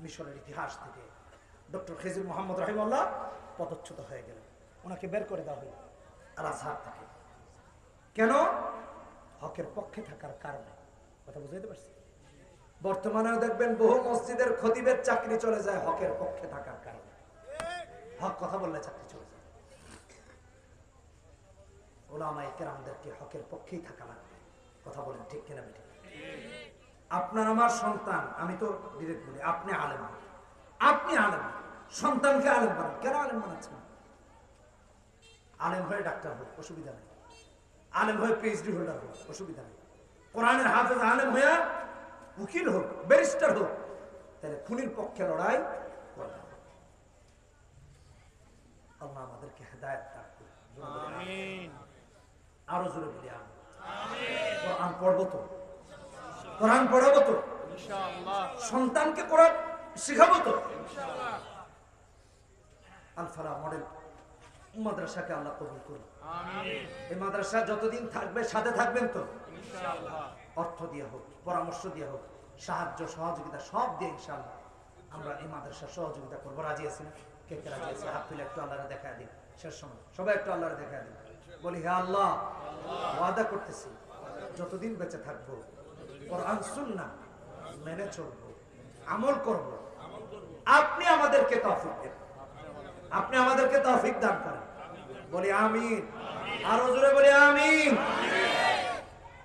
মিশরের ইতিহাস থেকে ডক্টর খিজির মোহাম্মদ রাহিমাহুল্লাহ পদচ্যুত হয়ে গেলেন, ওনাকে বের করে দেওয়া হলো আল আজহার থেকে। কেন? হকের পক্ষে থাকার কারণে। কথা বুঝাইতে পারছি? বর্তমানেও দেখবেন বহু মসজিদের খতিবের চাকরি চলে যায় হকের পক্ষে থাকার কারণে। হক কথা বললে চাকরি চলে যায়। ওলামায়ে কেরামদেরকে হকের পক্ষেই থাকা লাগবে। কথা বলেন ঠিক কিনা বেঠিক? আপনার আমার সন্তান, আমি তো ডিরেক্ট বলি, আপনি আলেম, আপনি আলেম, সন্তানকে আলেম বানান। কেন আলেম বানাচ্ছেন? আলেম হয়ে ডাক্তার হোক, অসুবিধা নেই। আলেম হয়ে পিএইচডি হোল্ডার হোক, অসুবিধা নেই। কোরআনের হাফেজ আলেম হয়ে উকিল হোক, ব্যারিস্টার হোক, তাহলে খুনির পক্ষে লড়াই করবে। আল্লাহ আমাদেরকে হেদায়েত দান করুন। আমিন। আরো জোরে বলি আমিন। কোরআন পড়বো তো, কোরআন পড়াবো তো, ইনশাআল্লাহ। সন্তানকে কোরআন শিখাবো তো, ইনশাআল্লাহ। আল ফালাহ মডেল মাদ্রাসাকে আল্লাহ কবুল করুন। আমিন। এই মাদ্রাসা যতদিন থাকবে সাথে থাকবেন তো, ইনশাআল্লাহ। অর্থ দিয়ে হোক, পরামর্শ দিয়ে হোক, সাহায্য সহযোগিতা সব দিয়ে ইনশাআল্লাহ আমরা এই মাদ্রাসার সহযোগিতা করবো। রাজি আছেন? কে কে রাজি আছে? হাত তুলে একটু আল্লাহরে দেখায় দিন। শেষ সময় সবাই একটু আল্লাহরে দেখায় দিন। বলি, হে আল্লাহ, ওয়াদা করতেছি যতদিন বেঁচে থাকবো কোরআন সুন্নাহ মেনে চলবো, আমল করব। আপনি আমাদেরকে তৌফিক দেন, আপনি আমাদেরকে তৌফিক দান করেন। বলি আমিন। আরো জোরে বলি আমিন।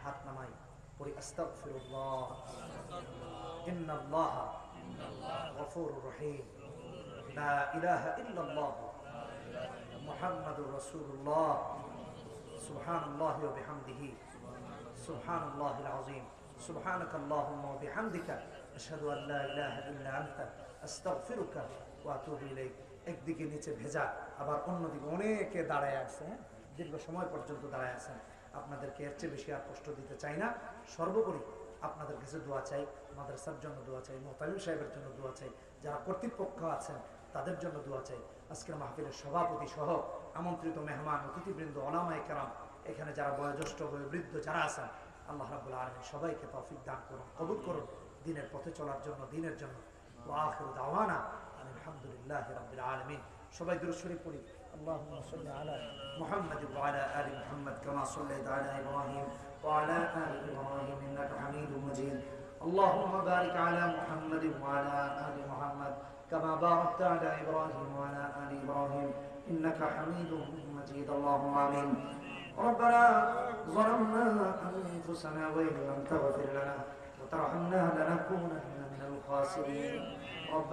হাত নামাই পড়ি আস্তাগফিরুল্লাহ, ইন্নাল্লাহা গফুরুর রহিম, লা ইলাহা ইল্লাল্লাহ মুহাম্মাদুর রাসূলুল্লাহ, সুবহানাল্লাহি ওয়া বিহামদিহি, সুবহানাল্লাহিল আযীম, সুবহানাকাল্লাহুম্মা ওয়া বিহামদিকা, আশহাদু আল লা ইলাহা ইল্লা আনতা, আস্তাগফিরুকা ওয়া আতুবু ইলাইক। একদিকে নিচে ভেজা, আবার অন্যদিকে অনেকে দাঁড়ায় আছে, দীর্ঘ সময় পর্যন্ত দাঁড়ায় আছেন। আপনাদেরকে এর চেয়ে বেশি আর কষ্ট দিতে চাই না। সর্বোপরি আপনাদের কাছে দোয়া চাই, মাদ্রাসার জন্য দোয়া চাই, মুহতামিম সাহেবের জন্য দোয়া চাই, যারা কর্তৃপক্ষ আছেন তাদের জন্য দোয়া চাই। আজকের মাহফিলের সভাপতি সহ আমন্ত্রিত মেহমান, অতিথিবৃন্দ, ওলামায়ে কেরাম, এখানে যারা বয়োজ্যেষ্ঠ, বয়োবৃদ্ধ যারা আছেন, আল্লাহ রাব্বুল আলামিন সবাইকে তৌফিক দান করুন, কবুল করুন দ্বীনের পথে চলার জন্য, দ্বীনের জন্য। ওয়া আখিরু দাওয়ানা আলহামদুলিল্লাহি রাব্বিল আলামিন। সবাই দুরূদ শরীফ পড়ি। আল্লাহুম্মা সাল্লি আলা মুহাম্মাদ ওয়া আলা আলি মুহাম্মাদ কামা সাল্লাইতা আলা ইব্রাহিম ওয়া আলা আলি ইব্রাহিম ইন্নাকা হামিদুম মাজিদ। আল্লাহুম্মা বারিক আলা মুহাম্মাদ ওয়া আলা আলি মুহাম্মাদ কামা বারাকতা আলা ইব্রাহিম ওয়া আলা আলি ইব্রাহিম ইন্নাকা হামিদুম মাজিদ। আল্লাহুম্মা আমিন। ربنا ظلمنا أنفسنا وإن لم تغفر لنا وترحمنا لنكونن من الخاسرين.